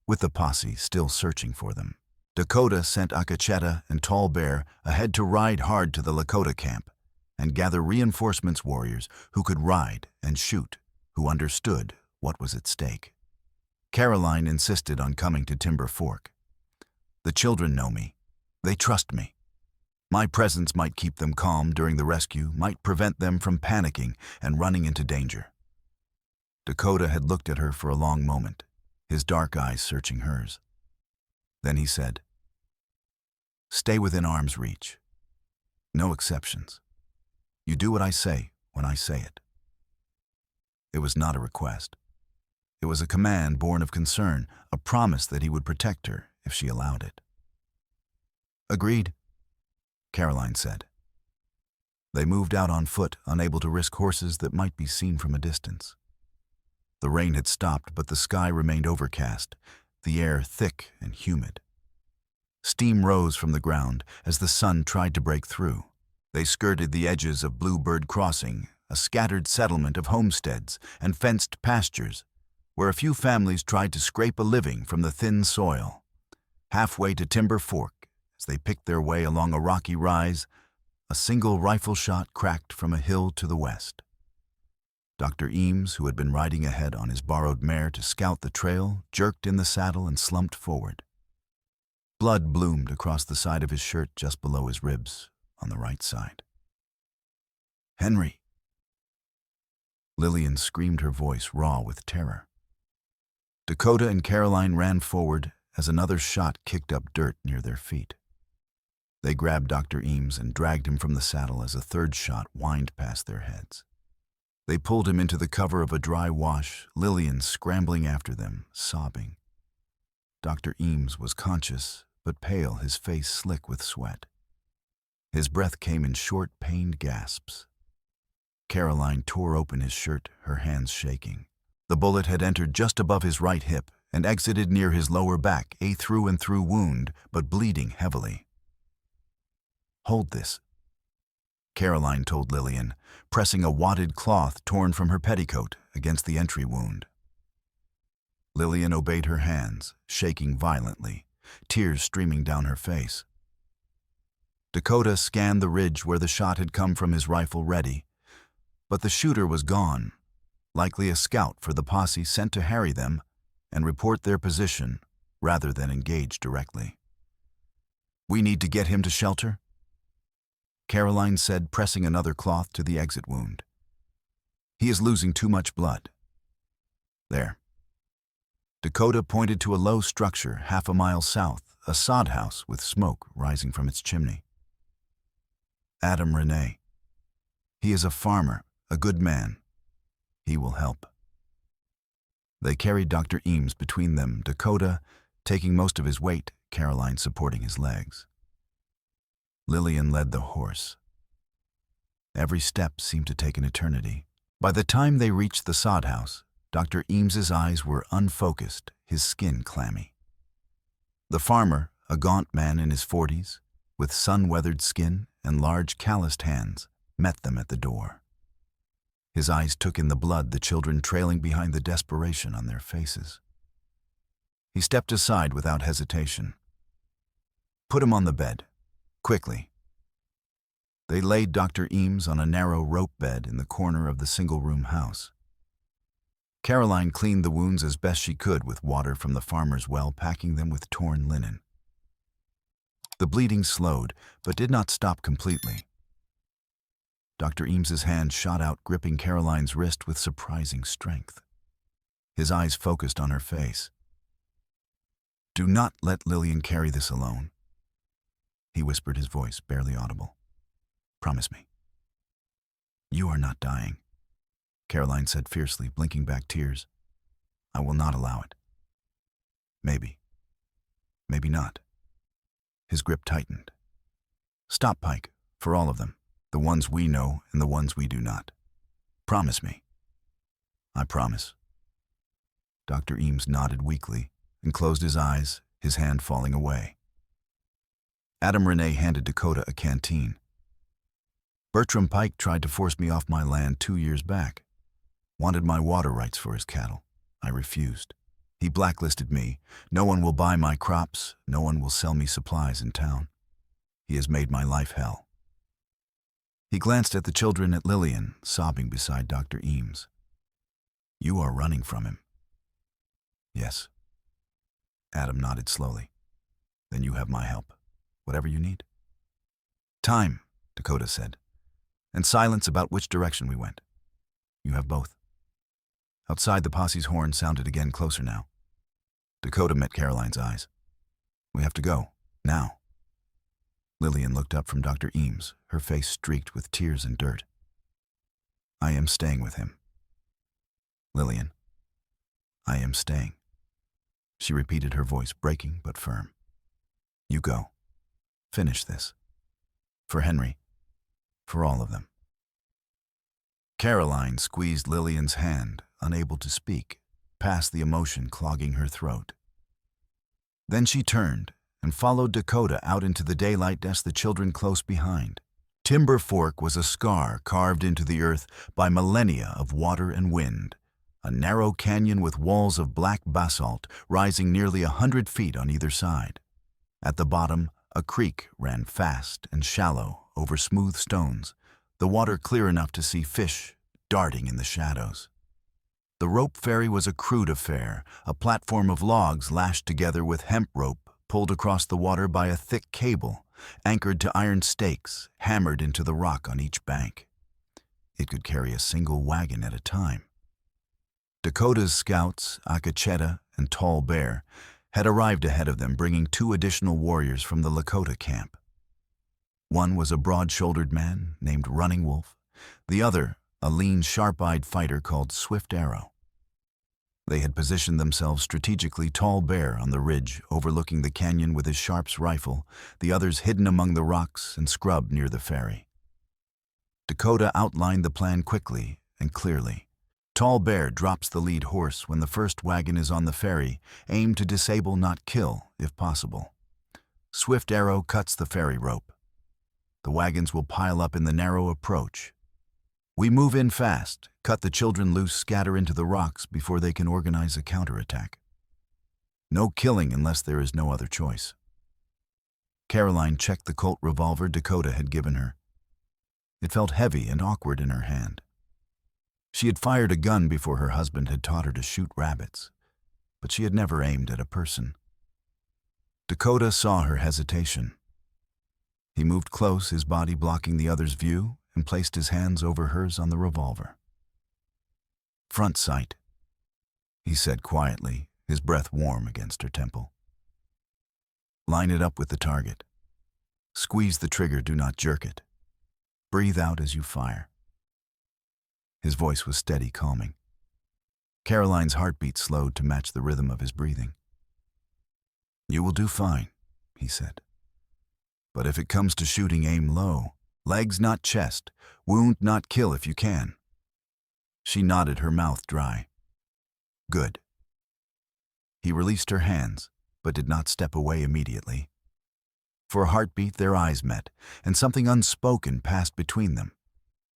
[SPEAKER 1] with the posse still searching for them. Dakota sent Akacheta and Tall Bear ahead to ride hard to the Lakota camp and gather reinforcements warriors who could ride and shoot, who understood what was at stake. Caroline insisted on coming to Timber Fork. The children know me. They trust me. My presence might keep them calm during the rescue, might prevent them from panicking and running into danger. Dakota had looked at her for a long moment, his dark eyes searching hers. Then he said, Stay within arm's reach. No exceptions. You do what I say when I say it. It was not a request. It was a command born of concern, a promise that he would protect her if she allowed it. Agreed, Caroline said. They moved out on foot, unable to risk horses that might be seen from a distance. The rain had stopped, but the sky remained overcast, the air thick and humid. Steam rose from the ground as the sun tried to break through. They skirted the edges of Bluebird Crossing, a scattered settlement of homesteads and fenced pastures, where a few families tried to scrape a living from the thin soil. Halfway to Timber Fork, as they picked their way along a rocky rise, a single rifle shot cracked from a hill to the west. Dr. Eames, who had been riding ahead on his borrowed mare to scout the trail, jerked in the saddle and slumped forward. Blood bloomed across the side of his shirt just below his ribs, on the right side. Henry! Lillian screamed, her voice raw with terror. Dakota and Caroline ran forward as another shot kicked up dirt near their feet. They grabbed Dr. Eames and dragged him from the saddle as a third shot whined past their heads. They pulled him into the cover of a dry wash, Lillian scrambling after them, sobbing. Dr. Eames was conscious, but pale, his face slick with sweat. His breath came in short, pained gasps. Caroline tore open his shirt, her hands shaking. The bullet had entered just above his right hip and exited near his lower back, a through-and-through wound, but bleeding heavily. Hold this, Caroline told Lillian, pressing a wadded cloth torn from her petticoat against the entry wound. Lillian obeyed her hands, shaking violently, tears streaming down her face. Dakota scanned the ridge where the shot had come from his rifle ready, but the shooter was gone, likely a scout for the posse sent to harry them and report their position rather than engage directly. We need to get him to shelter, Caroline said, pressing another cloth to the exit wound. He is losing too much blood. There. Dakota pointed to a low structure half a mile south, a sod house with smoke rising from its chimney. Adam Rene. He is a farmer, a good man. He will help. They carried Dr. Eames between them, Dakota taking most of his weight, Caroline supporting his legs. Lillian led the horse. Every step seemed to take an eternity. By the time they reached the sod house, Dr. Eames's eyes were unfocused, his skin clammy. The farmer, a gaunt man in his 40s, with sun-weathered skin and large calloused hands, met them at the door. His eyes took in the blood, the children trailing behind the desperation on their faces. He stepped aside without hesitation. "Put him on the bed, quickly." They laid Dr. Eames on a narrow rope bed in the corner of the single-room house. Caroline cleaned the wounds as best she could with water from the farmer's well, packing them with torn linen. The bleeding slowed, but did not stop completely. Dr. Eames's hand shot out, gripping Caroline's wrist with surprising strength. His eyes focused on her face. "Do not let Lillian carry this alone," he whispered, his voice barely audible. "Promise me." "You are not dying," Caroline said fiercely, blinking back tears. "I will not allow it." "Maybe. Maybe not." His grip tightened. "Stop, Pike, for all of them, the ones we know and the ones we do not. Promise me." "I promise." Dr. Eames nodded weakly and closed his eyes, his hand falling away. Adam Renee handed Dakota a canteen. "Bertram Pike tried to force me off my land 2 years back. Wanted my water rights for his cattle. I refused. He blacklisted me. No one will buy my crops. No one will sell me supplies in town. He has made my life hell." He glanced at the children, at Lillian, sobbing beside Dr. Eames. "You are running from him." "Yes." Adam nodded slowly. "Then you have my help, whatever you need." "Time," Dakota said, "and silence about which direction we went. You have both." Outside, the posse's horn sounded again, closer now. Dakota met Caroline's eyes. "We have to go, now." Lillian looked up from Dr. Eames, her face streaked with tears and dirt. "I am staying with him." "Lillian, I am staying," she repeated, her voice breaking but firm. "You go. Finish this. For Henry. For all of them." Caroline squeezed Lillian's hand, unable to speak, past the emotion clogging her throat. Then she turned and followed Dakota out into the daylight, as the children close behind. Timber Fork was a scar carved into the earth by millennia of water and wind, a narrow canyon with walls of black basalt rising nearly 100 feet on either side. At the bottom, a creek ran fast and shallow over smooth stones, the water clear enough to see fish darting in the shadows. The rope ferry was a crude affair, a platform of logs lashed together with hemp rope pulled across the water by a thick cable, anchored to iron stakes hammered into the rock on each bank. It could carry a single wagon at a time. Dakota's scouts, Akacheta and Tall Bear, had arrived ahead of them, bringing 2 additional warriors from the Lakota camp. One was a broad-shouldered man named Running Wolf, the other a lean, sharp-eyed fighter called Swift Arrow. They had positioned themselves strategically, Tall Bear on the ridge overlooking the canyon with his Sharps rifle, the others hidden among the rocks and scrub near the ferry. Dakota outlined the plan quickly and clearly. Tall Bear drops the lead horse when the first wagon is on the ferry, aim to disable, not kill, if possible. Swift Arrow cuts the ferry rope. The wagons will pile up in the narrow approach. We move in fast, cut the children loose, scatter into the rocks before they can organize a counterattack. No killing unless there is no other choice. Caroline checked the Colt revolver Dakota had given her. It felt heavy and awkward in her hand. She had fired a gun before her husband had taught her to shoot rabbits, but she had never aimed at a person. Dakota saw her hesitation. He moved close, his body blocking the other's view, and placed his hands over hers on the revolver. "Front sight," he said quietly, his breath warm against her temple. "Line it up with the target. Squeeze the trigger, do not jerk it. Breathe out as you fire." His voice was steady, calming. Caroline's heartbeat slowed to match the rhythm of his breathing. "You will do fine," he said. "But if it comes to shooting, aim low. Legs, not chest. Wound, not kill if you can." She nodded, her mouth dry. Good. He released her hands, but did not step away immediately. For a heartbeat, their eyes met, and something unspoken passed between them.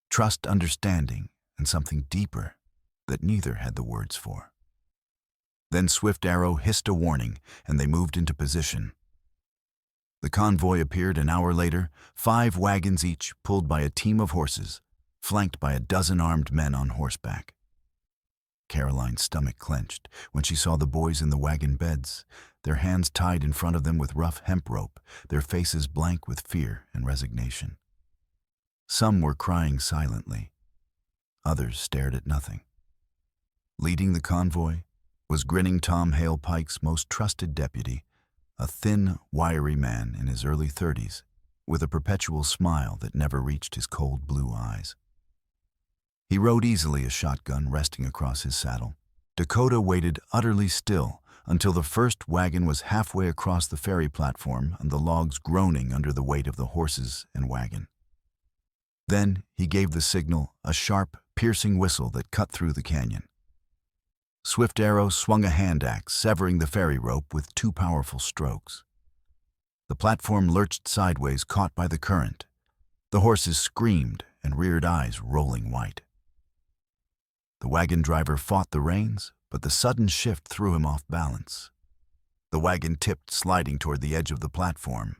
[SPEAKER 1] Trust, understanding, and something deeper that neither had the words for. Then Swift Arrow hissed a warning, and they moved into position. The convoy appeared an hour later, 5 wagons each, pulled by a team of horses, flanked by a dozen armed men on horseback. Caroline's stomach clenched when she saw the boys in the wagon beds, their hands tied in front of them with rough hemp rope, their faces blank with fear and resignation. Some were crying silently. Others stared at nothing. Leading the convoy was grinning Tom Hale Pike's most trusted deputy, a thin, wiry man in his early 30s, with a perpetual smile that never reached his cold blue eyes. He rode easily, a shotgun resting across his saddle. Dakota waited utterly still until the first wagon was halfway across the ferry platform and the logs groaning under the weight of the horses and wagon. Then he gave the signal, a sharp, piercing whistle that cut through the canyon. Swift Arrow swung a hand axe, severing the ferry rope with 2 powerful strokes. The platform lurched sideways, caught by the current. The horses screamed and reared eyes rolling white. The wagon driver fought the reins, but the sudden shift threw him off balance. The wagon tipped, sliding toward the edge of the platform.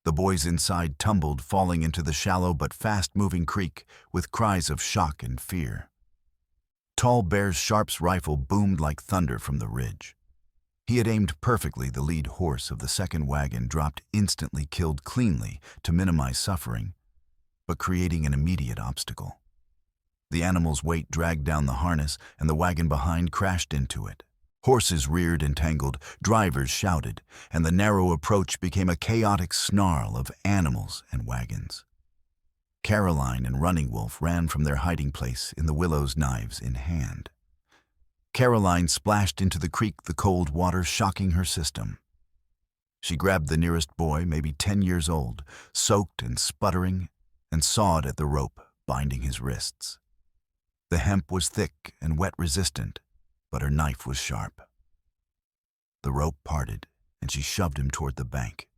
[SPEAKER 1] The boys inside tumbled, falling into the shallow but fast-moving creek with cries of shock and fear. Tall Bear Sharp's rifle boomed like thunder from the ridge. He had aimed perfectly. The lead horse of the second wagon dropped instantly, killed cleanly to minimize suffering, but creating an immediate obstacle. The animal's weight dragged down the harness, and the wagon behind crashed into it. Horses reared and tangled, drivers shouted, and the narrow approach became a chaotic snarl of animals and wagons. Caroline and Running Wolf ran from their hiding place in the willows, knives in hand. Caroline splashed into the creek, the cold water shocking her system. She grabbed the nearest boy, maybe 10 years old, soaked and sputtering, and sawed at the rope binding his wrists. The hemp was thick and wet-resistant, but her knife was sharp. The rope parted, and she shoved him toward the bank.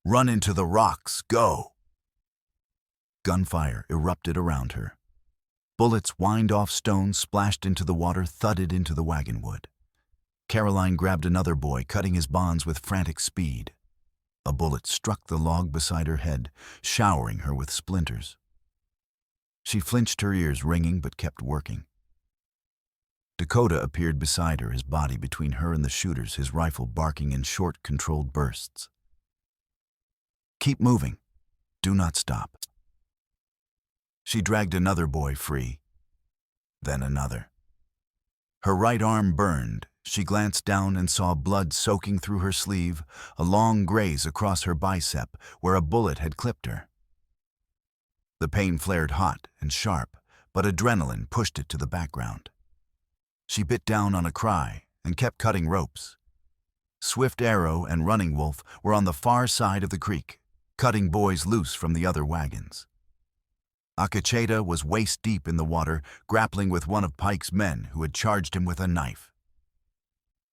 [SPEAKER 1] "Run into the rocks, go!" Gunfire erupted around her. Bullets whined off stones, splashed into the water, thudded into the wagon wood. Caroline grabbed another boy, cutting his bonds with frantic speed. A bullet struck the log beside her head, showering her with splinters. She flinched, her ears ringing, but kept working. Dakota appeared beside her, his body between her and the shooters, his rifle barking in short, controlled bursts. "Keep moving. Do not stop." She dragged another boy free, then another. Her right arm burned. She glanced down and saw blood soaking through her sleeve, a long graze across her bicep where a bullet had clipped her. The pain flared hot and sharp, but adrenaline pushed it to the background. She bit down on a cry and kept cutting ropes. Swift Arrow and Running Wolf were on the far side of the creek, cutting boys loose from the other wagons. Akacheta was waist-deep in the water, grappling with one of Pike's men who had charged him with a knife.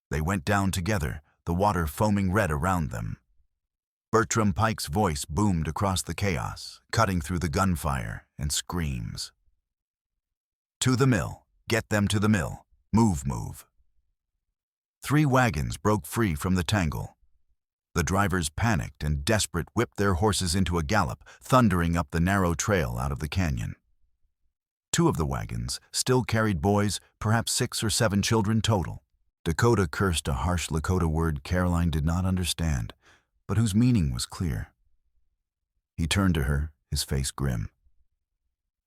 [SPEAKER 1] They went down together, the water foaming red around them. Bertram Pike's voice boomed across the chaos, cutting through the gunfire and screams. "To the mill. Get them to the mill. Move, move." 3 wagons broke free from the tangle. The drivers, panicked and desperate, whipped their horses into a gallop, thundering up the narrow trail out of the canyon. 2 of the wagons still carried boys, perhaps 6 or 7 children total. Dakota cursed a harsh Lakota word Caroline did not understand, but whose meaning was clear. He turned to her, his face grim.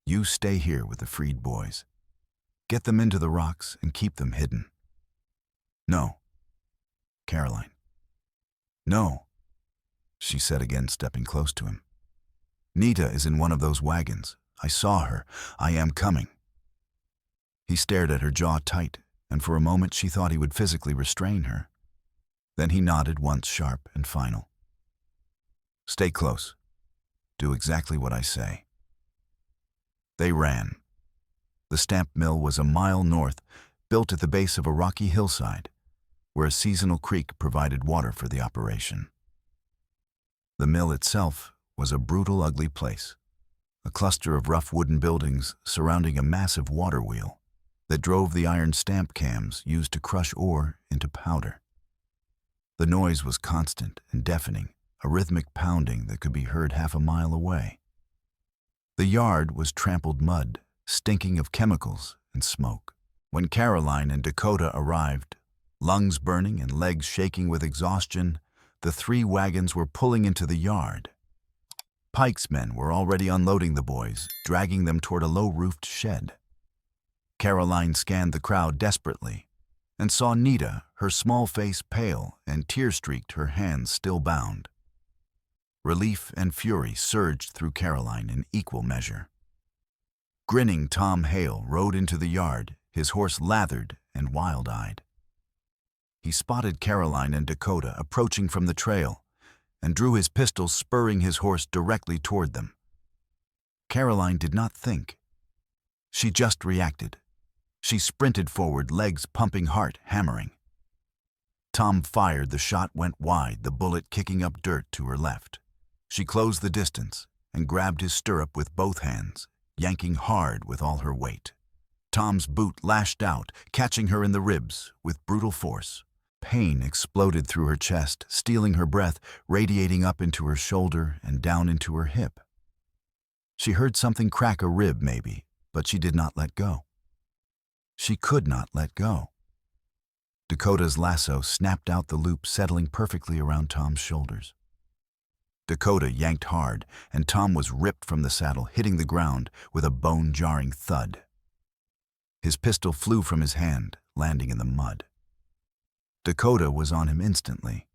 [SPEAKER 1] "You stay here with the freed boys. Get them into the rocks and keep them hidden." "No." "Caroline." "No," she said again, stepping close to him. "Nita is in one of those wagons. I saw her. I am coming." He stared at her, jaw tight, and for a moment she thought he would physically restrain her. Then he nodded once, sharp and final. "Stay close. Do exactly what I say." They ran. The stamp mill was a mile north, built at the base of a rocky hillside, where a seasonal creek provided water for the operation. The mill itself was a brutal, ugly place, a cluster of rough wooden buildings surrounding a massive water wheel that drove the iron stamp cams used to crush ore into powder. The noise was constant and deafening, a rhythmic pounding that could be heard half a mile away. The yard was trampled mud, stinking of chemicals and smoke. When Caroline and Dakota arrived, lungs burning and legs shaking with exhaustion, the 3 wagons were pulling into the yard. Pike's men were already unloading the boys, dragging them toward a low-roofed shed. Caroline scanned the crowd desperately and saw Nita, her small face pale and tear-streaked, her hands still bound. Relief and fury surged through Caroline in equal measure. Grinning Tom Hale rode into the yard, his horse lathered and wild-eyed. He spotted Caroline and Dakota approaching from the trail and drew his pistol, spurring his horse directly toward them. Caroline did not think. She just reacted. She sprinted forward, legs pumping, heart hammering. Tom fired. The shot went wide, the bullet kicking up dirt to her left. She closed the distance and grabbed his stirrup with both hands, yanking hard with all her weight. Tom's boot lashed out, catching her in the ribs with brutal force. Pain exploded through her chest, stealing her breath, radiating up into her shoulder and down into her hip. She heard something crack, a rib maybe, but she did not let go. She could not let go. Dakota's lasso snapped out the loop, settling perfectly around Tom's shoulders. Dakota yanked hard, and Tom was ripped from the saddle, hitting the ground with a bone-jarring thud. His pistol flew from his hand, landing in the mud. Dakota was on him instantly.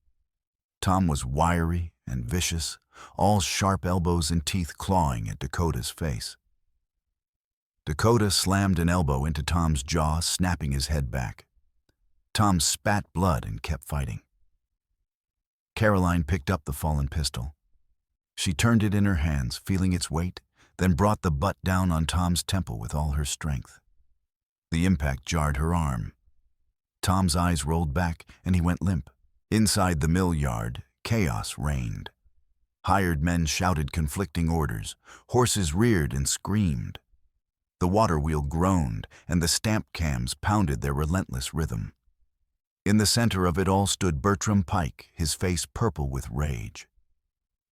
[SPEAKER 1] Tom was wiry and vicious, all sharp elbows and teeth clawing at Dakota's face. Dakota slammed an elbow into Tom's jaw, snapping his head back. Tom spat blood and kept fighting. Caroline picked up the fallen pistol. She turned it in her hands, feeling its weight, then brought the butt down on Tom's temple with all her strength. The impact jarred her arm. Tom's eyes rolled back, and he went limp. Inside the mill yard, chaos reigned. Hired men shouted conflicting orders. Horses reared and screamed. The water wheel groaned, and the stamp cams pounded their relentless rhythm. In the center of it all stood Bertram Pike, his face purple with rage.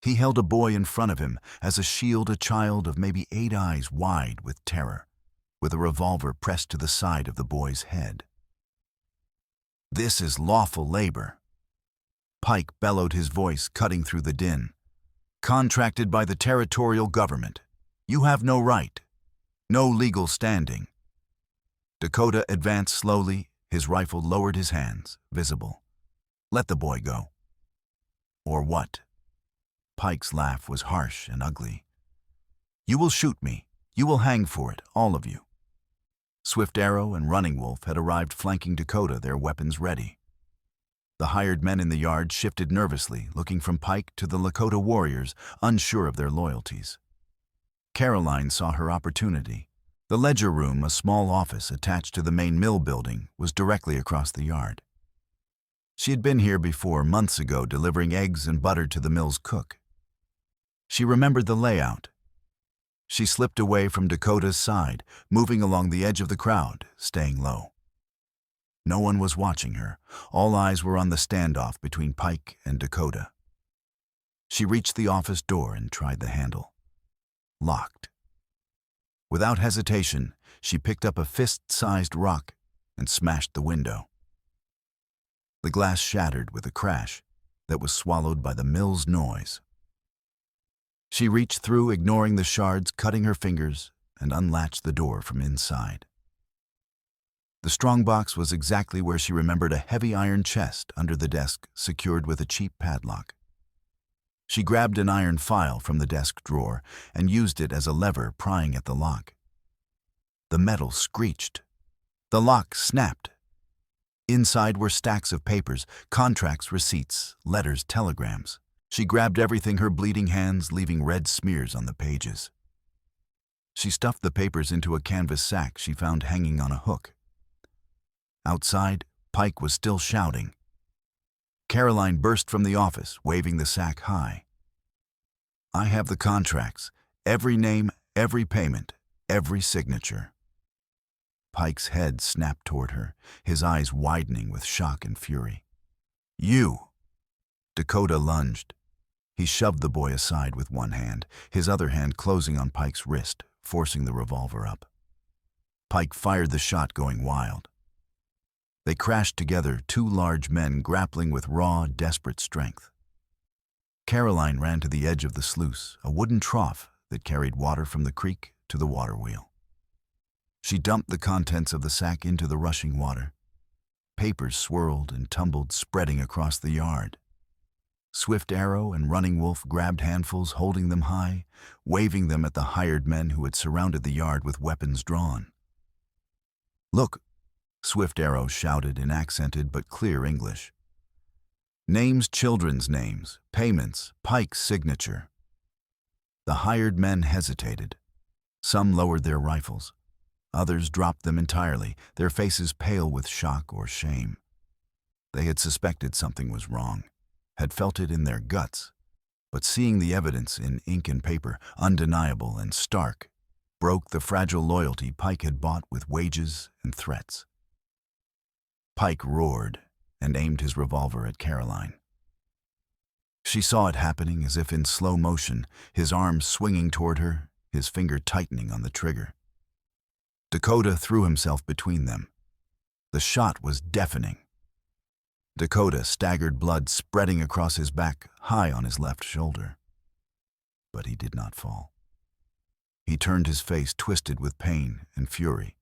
[SPEAKER 1] He held a boy in front of him as a shield, a child of maybe 8 eyes wide with terror, with a revolver pressed to the side of the boy's head. "This is lawful labor." Pike bellowed, his voice cutting through the din. "Contracted by the territorial government. You have no right. No legal standing." Dakota advanced slowly, his rifle lowered, his hands visible. "Let the boy go." "Or what?" Pike's laugh was harsh and ugly. "You will shoot me. You will hang for it, all of you." Swift Arrow and Running Wolf had arrived, flanking Dakota, their weapons ready. The hired men in the yard shifted nervously, looking from Pike to the Lakota warriors, unsure of their loyalties. Caroline saw her opportunity. The ledger room, a small office attached to the main mill building, was directly across the yard. She had been here before, months ago, delivering eggs and butter to the mill's cook. She remembered the layout. She slipped away from Dakota's side, moving along the edge of the crowd, staying low. No one was watching her. All eyes were on the standoff between Pike and Dakota. She reached the office door and tried the handle. Locked. Without hesitation, she picked up a fist-sized rock and smashed the window. The glass shattered with a crash that was swallowed by the mill's noise. She reached through, ignoring the shards, cutting her fingers, and unlatched the door from inside. The strongbox was exactly where she remembered, a heavy iron chest under the desk, secured with a cheap padlock. She grabbed an iron file from the desk drawer and used it as a lever, prying at the lock. The metal screeched. The lock snapped. Inside were stacks of papers, contracts, receipts, letters, telegrams. She grabbed everything, her bleeding hands leaving red smears on the pages. She stuffed the papers into a canvas sack she found hanging on a hook. Outside, Pike was still shouting. Caroline burst from the office, waving the sack high. "I have the contracts, every name, every payment, every signature." Pike's head snapped toward her, his eyes widening with shock and fury. "You!" Dakota lunged. He shoved the boy aside with one hand, his other hand closing on Pike's wrist, forcing the revolver up. Pike fired the shot, going wild. They crashed together, two large men grappling with raw, desperate strength. Caroline ran to the edge of the sluice, a wooden trough that carried water from the creek to the water wheel. She dumped the contents of the sack into the rushing water. Papers swirled and tumbled, spreading across the yard. Swift Arrow and Running Wolf grabbed handfuls, holding them high, waving them at the hired men who had surrounded the yard with weapons drawn. "Look," Swift Arrow shouted in accented but clear English. "Names, children's names, payments, Pike's signature." The hired men hesitated. Some lowered their rifles. Others dropped them entirely, their faces pale with shock or shame. They had suspected something was wrong, had felt it in their guts, but seeing the evidence in ink and paper, undeniable and stark, broke the fragile loyalty Pike had bought with wages and threats. Pike roared and aimed his revolver at Caroline. She saw it happening as if in slow motion, his arm swinging toward her, his finger tightening on the trigger. Dakota threw himself between them. The shot was deafening. Dakota staggered, blood spreading across his back, high on his left shoulder. But he did not fall. He turned, his face twisted with pain and fury,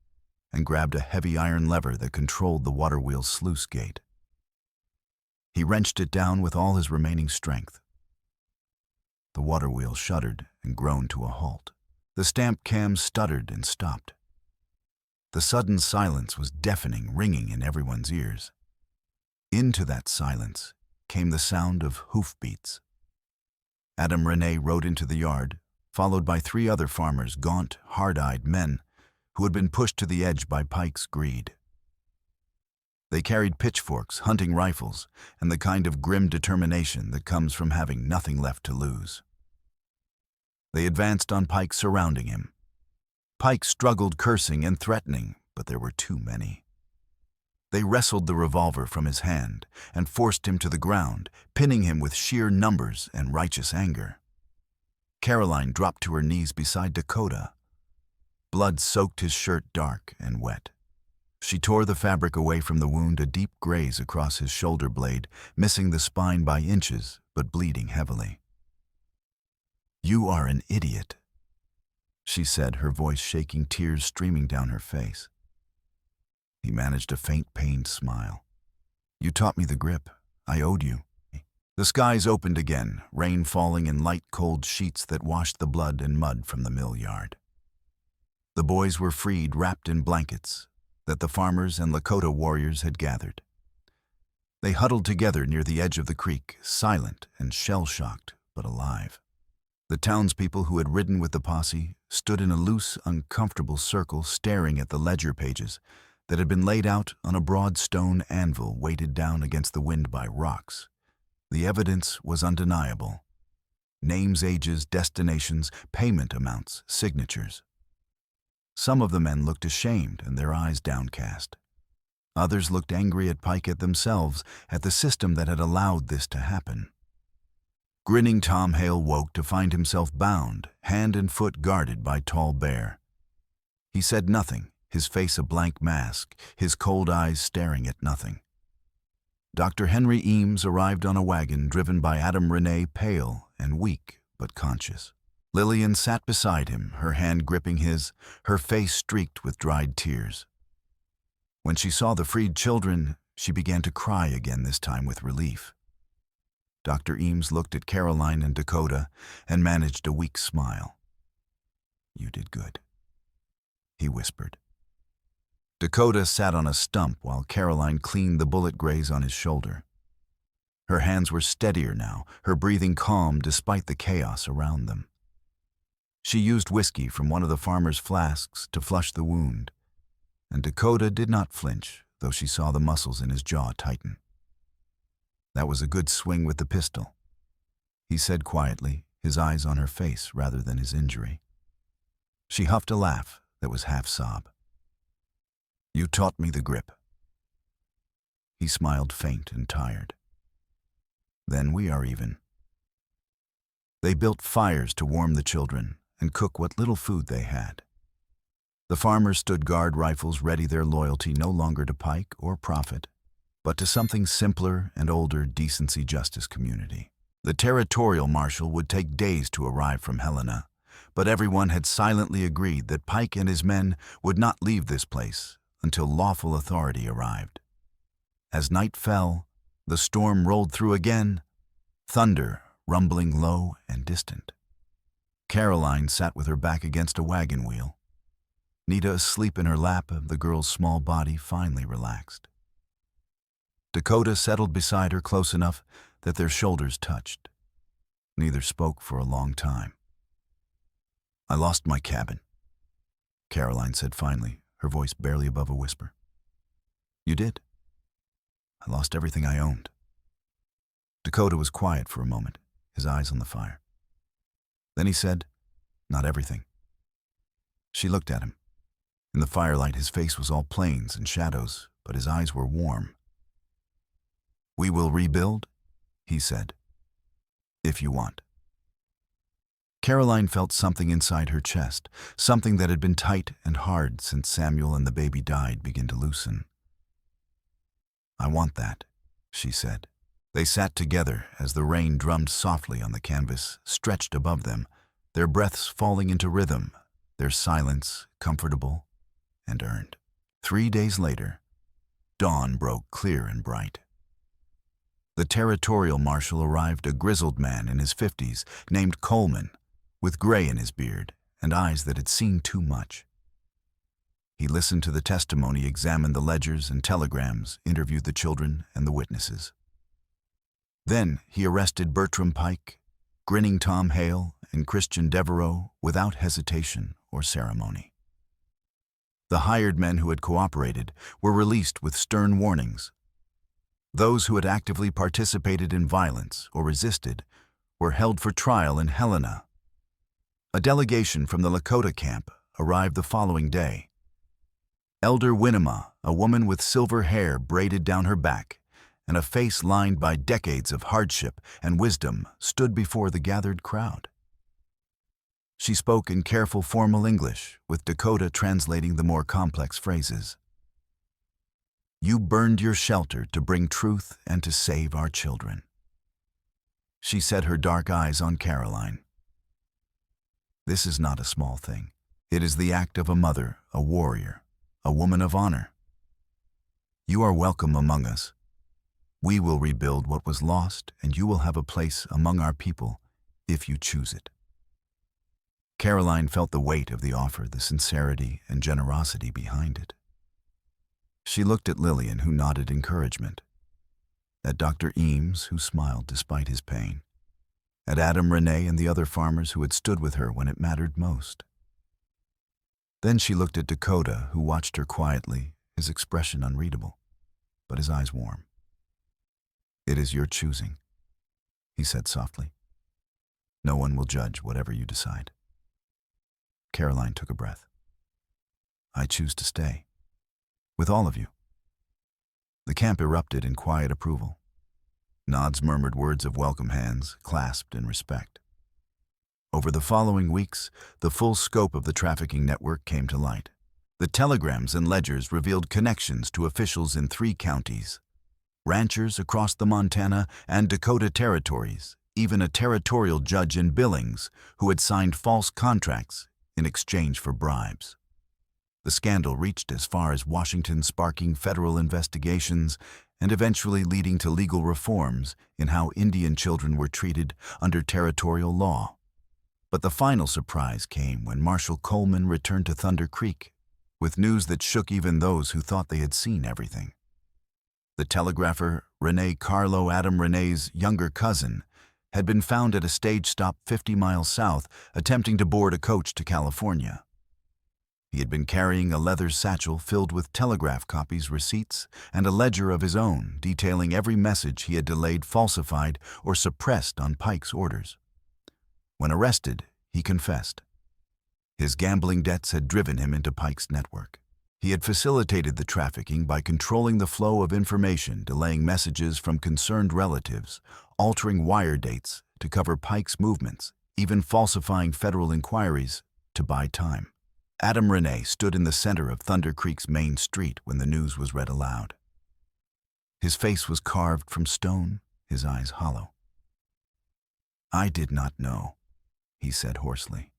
[SPEAKER 1] and grabbed a heavy iron lever that controlled the water wheel's sluice gate. He wrenched it down with all his remaining strength. The water wheel shuddered and groaned to a halt. The stamp cams stuttered and stopped. The sudden silence was deafening, ringing in everyone's ears. Into that silence came the sound of hoofbeats. Adam Renee rode into the yard, followed by three other farmers, gaunt, hard-eyed men who had been pushed to the edge by Pike's greed. They carried pitchforks, hunting rifles, and the kind of grim determination that comes from having nothing left to lose. They advanced on Pike, surrounding him. Pike struggled, cursing and threatening, but there were too many. They wrestled the revolver from his hand and forced him to the ground, pinning him with sheer numbers and righteous anger. Caroline dropped to her knees beside Dakota. Blood soaked his shirt, dark and wet. She tore the fabric away from the wound, a deep graze across his shoulder blade, missing the spine by inches, but bleeding heavily. "You are an idiot," she said, her voice shaking, tears streaming down her face. He managed a faint, pained smile. "You taught me the grip. I owed you." The skies opened again, rain falling in light, cold sheets that washed the blood and mud from the mill yard. The boys were freed, wrapped in blankets that the farmers and Lakota warriors had gathered. They huddled together near the edge of the creek, silent and shell-shocked, but alive. The townspeople who had ridden with the posse stood in a loose, uncomfortable circle, staring at the ledger pages that had been laid out on a broad stone anvil weighted down against the wind by rocks. The evidence was undeniable. Names, ages, destinations, payment amounts, signatures. Some of the men looked ashamed and their eyes downcast. Others looked angry at Pike, at themselves, at the system that had allowed this to happen. Grinning Tom Hale woke to find himself bound, hand and foot guarded by Tall Bear. He said nothing, his face a blank mask, his cold eyes staring at nothing. Dr. Henry Eames arrived on a wagon driven by Adam Renee, pale and weak but conscious. Lillian sat beside him, her hand gripping his, her face streaked with dried tears. When she saw the freed children, she began to cry again, this time with relief. Dr. Eames looked at Caroline and Dakota and managed a weak smile. "You did good," he whispered. Dakota sat on a stump while Caroline cleaned the bullet graze on his shoulder. Her hands were steadier now, her breathing calm despite the chaos around them. She used whiskey from one of the farmer's flasks to flush the wound, and Dakota did not flinch, though she saw the muscles in his jaw tighten. "That was a good swing with the pistol," he said quietly, his eyes on her face rather than his injury. She huffed a laugh that was half sob. "You taught me the grip." He smiled faint and tired. "Then we are even." They built fires to warm the children and cook what little food they had. The farmers stood guard rifles ready, their loyalty no longer to Pike or profit, but to something simpler and older: decency, justice, community. The territorial marshal would take days to arrive from Helena, but everyone had silently agreed that Pike and his men would not leave this place until lawful authority arrived. As night fell, the storm rolled through again, thunder rumbling low and distant. Caroline sat with her back against a wagon wheel. Nita, asleep in her lap, the girl's small body finally relaxed. Dakota settled beside her close enough that their shoulders touched. Neither spoke for a long time. "I lost my cabin," Caroline said finally, her voice barely above a whisper. "You did?" "I lost everything I owned." Dakota was quiet for a moment, his eyes on the fire. Then he said, "Not everything." She looked at him. In the firelight, his face was all plains and shadows, but his eyes were warm. "We will rebuild," he said, "if you want." Caroline felt something inside her chest, something that had been tight and hard since Samuel and the baby died, begin to loosen. "I want that," she said. They sat together as the rain drummed softly on the canvas stretched above them, their breaths falling into rhythm, their silence comfortable and earned. 3 days later, dawn broke clear and bright. The territorial marshal arrived, a grizzled man in his 50s named Coleman, with gray in his beard and eyes that had seen too much. He listened to the testimony, examined the ledgers and telegrams, interviewed the children and the witnesses. Then he arrested Bertram Pike, Grinning Tom Hale, and Christian Devereaux without hesitation or ceremony. The hired men who had cooperated were released with stern warnings. Those who had actively participated in violence or resisted were held for trial in Helena. A delegation from the Lakota camp arrived the following day. Elder Winema, a woman with silver hair braided down her back and a face lined by decades of hardship and wisdom, stood before the gathered crowd. She spoke in careful formal English, with Dakota translating the more complex phrases. "You burned your shelter to bring truth and to save our children." She set her dark eyes on Caroline. "This is not a small thing. It is the act of a mother, a warrior, a woman of honor. You are welcome among us. We will rebuild what was lost, and you will have a place among our people if you choose it." Caroline felt the weight of the offer, the sincerity and generosity behind it. She looked at Lillian, who nodded encouragement, at Dr. Eames, who smiled despite his pain, at Adam, Renee, and the other farmers who had stood with her when it mattered most. Then she looked at Dakota, who watched her quietly, his expression unreadable, but his eyes warm. "It is your choosing," he said softly. "No one will judge whatever you decide." Caroline took a breath. "I choose to stay. With all of you." The camp erupted in quiet approval. Nods murmured words of welcome, hands clasped in respect. Over the following weeks, the full scope of the trafficking network came to light. The telegrams and ledgers revealed connections to officials in 3 counties, ranchers across the Montana and Dakota territories, even a territorial judge in Billings who had signed false contracts in exchange for bribes. The scandal reached as far as Washington, sparking federal investigations and eventually leading to legal reforms in how Indian children were treated under territorial law. But the final surprise came when Marshal Coleman returned to Thunder Creek with news that shook even those who thought they had seen everything. The telegrapher, Renee Carlo, Adam Renee's younger cousin, had been found at a stage stop 50 miles south, attempting to board a coach to California. He had been carrying a leather satchel filled with telegraph copies, receipts, and a ledger of his own detailing every message he had delayed, falsified, or suppressed on Pike's orders. When arrested, he confessed. His gambling debts had driven him into Pike's network. He had facilitated the trafficking by controlling the flow of information, delaying messages from concerned relatives, altering wire dates to cover Pike's movements, even falsifying federal inquiries to buy time. Adam Rene stood in the center of Thunder Creek's main street when the news was read aloud. His face was carved from stone, his eyes hollow. "I did not know," he said hoarsely.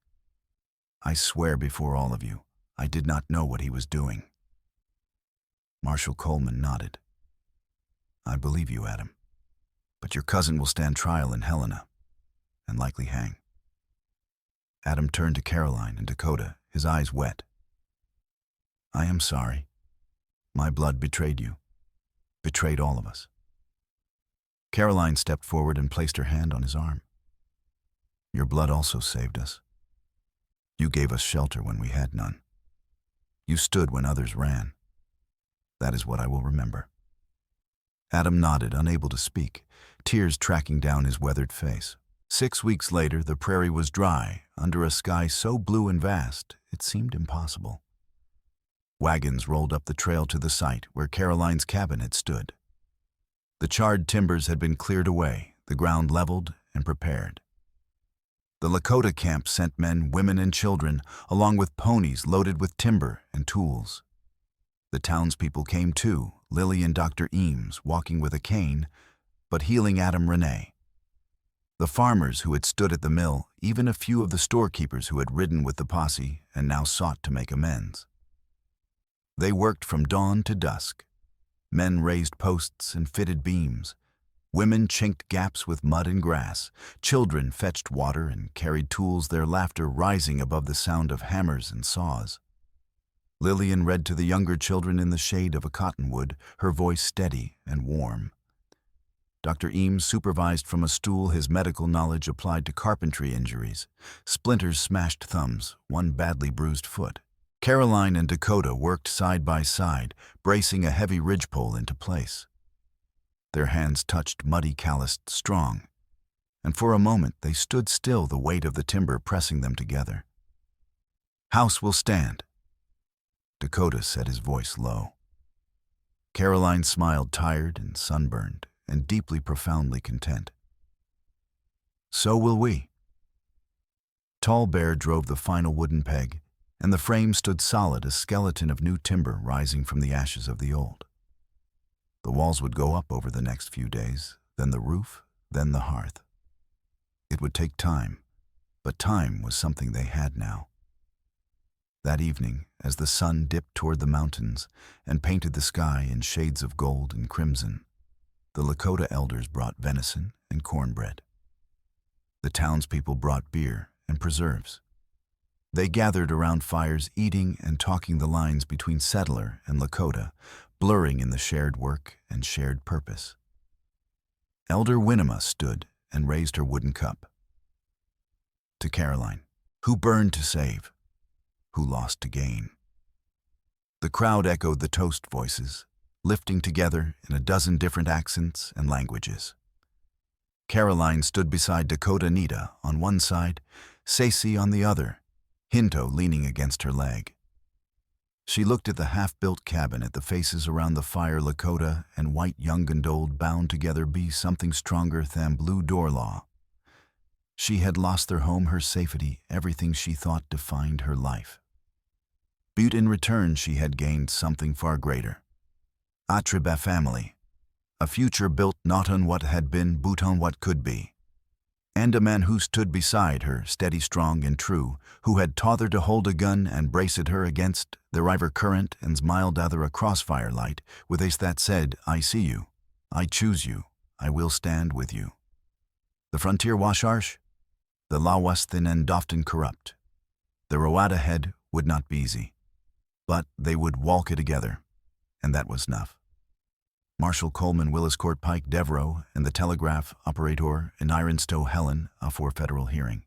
[SPEAKER 1] "I swear before all of you, I did not know what he was doing." Marshal Coleman nodded. "I believe you, Adam. But your cousin will stand trial in Helena, and likely hang." Adam turned to Caroline and Dakota, his eyes wet. "I am sorry. My blood betrayed you. Betrayed all of us." Caroline stepped forward and placed her hand on his arm. "Your blood also saved us. You gave us shelter when we had none. You stood when others ran. That is what I will remember." Adam nodded, unable to speak, tears tracking down his weathered face. 6 weeks later, the prairie was dry, under a sky so blue and vast, it seemed impossible. Wagons rolled up the trail to the site where Caroline's cabin had stood. The charred timbers had been cleared away, the ground leveled and prepared. The Lakota camp sent men, women, and children, along with ponies loaded with timber and tools. The townspeople came too, Lily and Dr. Eames walking with a cane, but healing Adam Rene. The farmers who had stood at the mill, even a few of the storekeepers who had ridden with the posse and now sought to make amends. They worked from dawn to dusk. Men raised posts and fitted beams. Women chinked gaps with mud and grass. Children fetched water and carried tools, their laughter rising above the sound of hammers and saws. Lillian read to the younger children in the shade of a cottonwood, her voice steady and warm. Dr. Eames supervised from a stool, his medical knowledge applied to carpentry injuries, splinters, smashed thumbs, one badly bruised foot. Caroline and Dakota worked side by side, bracing a heavy ridgepole into place. Their hands touched muddy, calloused, strong, and for a moment they stood still, the weight of the timber pressing them together. "House will stand," Dakota said, his voice low. Caroline smiled, tired and sunburned, and deeply, profoundly content. "So will we." Tall Bear drove the final wooden peg, and the frame stood solid, a skeleton of new timber rising from the ashes of the old. The walls would go up over the next few days, then the roof, then the hearth. It would take time, but time was something they had now. That evening, as the sun dipped toward the mountains and painted the sky in shades of gold and crimson, the Lakota elders brought venison and cornbread. The townspeople brought beer and preserves. They gathered around fires, eating and talking the lines between settler and Lakota, blurring in the shared work and shared purpose. Elder Winema stood and raised her wooden cup. To Caroline, who burned to save, who lost to gain. The crowd echoed the toast voices, lifting together in a dozen different accents and languages. Caroline stood beside Dakota Nita on one side, Ceci on the other, Hinto leaning against her leg. She looked at the half-built cabin, at the faces around the fire. Lakota and white young and old bound together be something stronger than blue door law. She had lost their home, her safety, everything she thought defined her life. But in return she had gained something far greater. A tribe, a family, a future built not on what had been but on what could be. And a man who stood beside her, steady, strong, and true, who had taught her to hold a gun and braced her against the river current and smiled other a crossfire light, with ace that said, "I see you, I choose you, I will stand with you." The frontier wash harsh, the law was thin and often corrupt. The road ahead would not be easy, but they would walk it together, and that was enough. Marshal Coleman Willis Court Pike Devereaux and the telegraph operator in Ironstow Helen for federal hearing.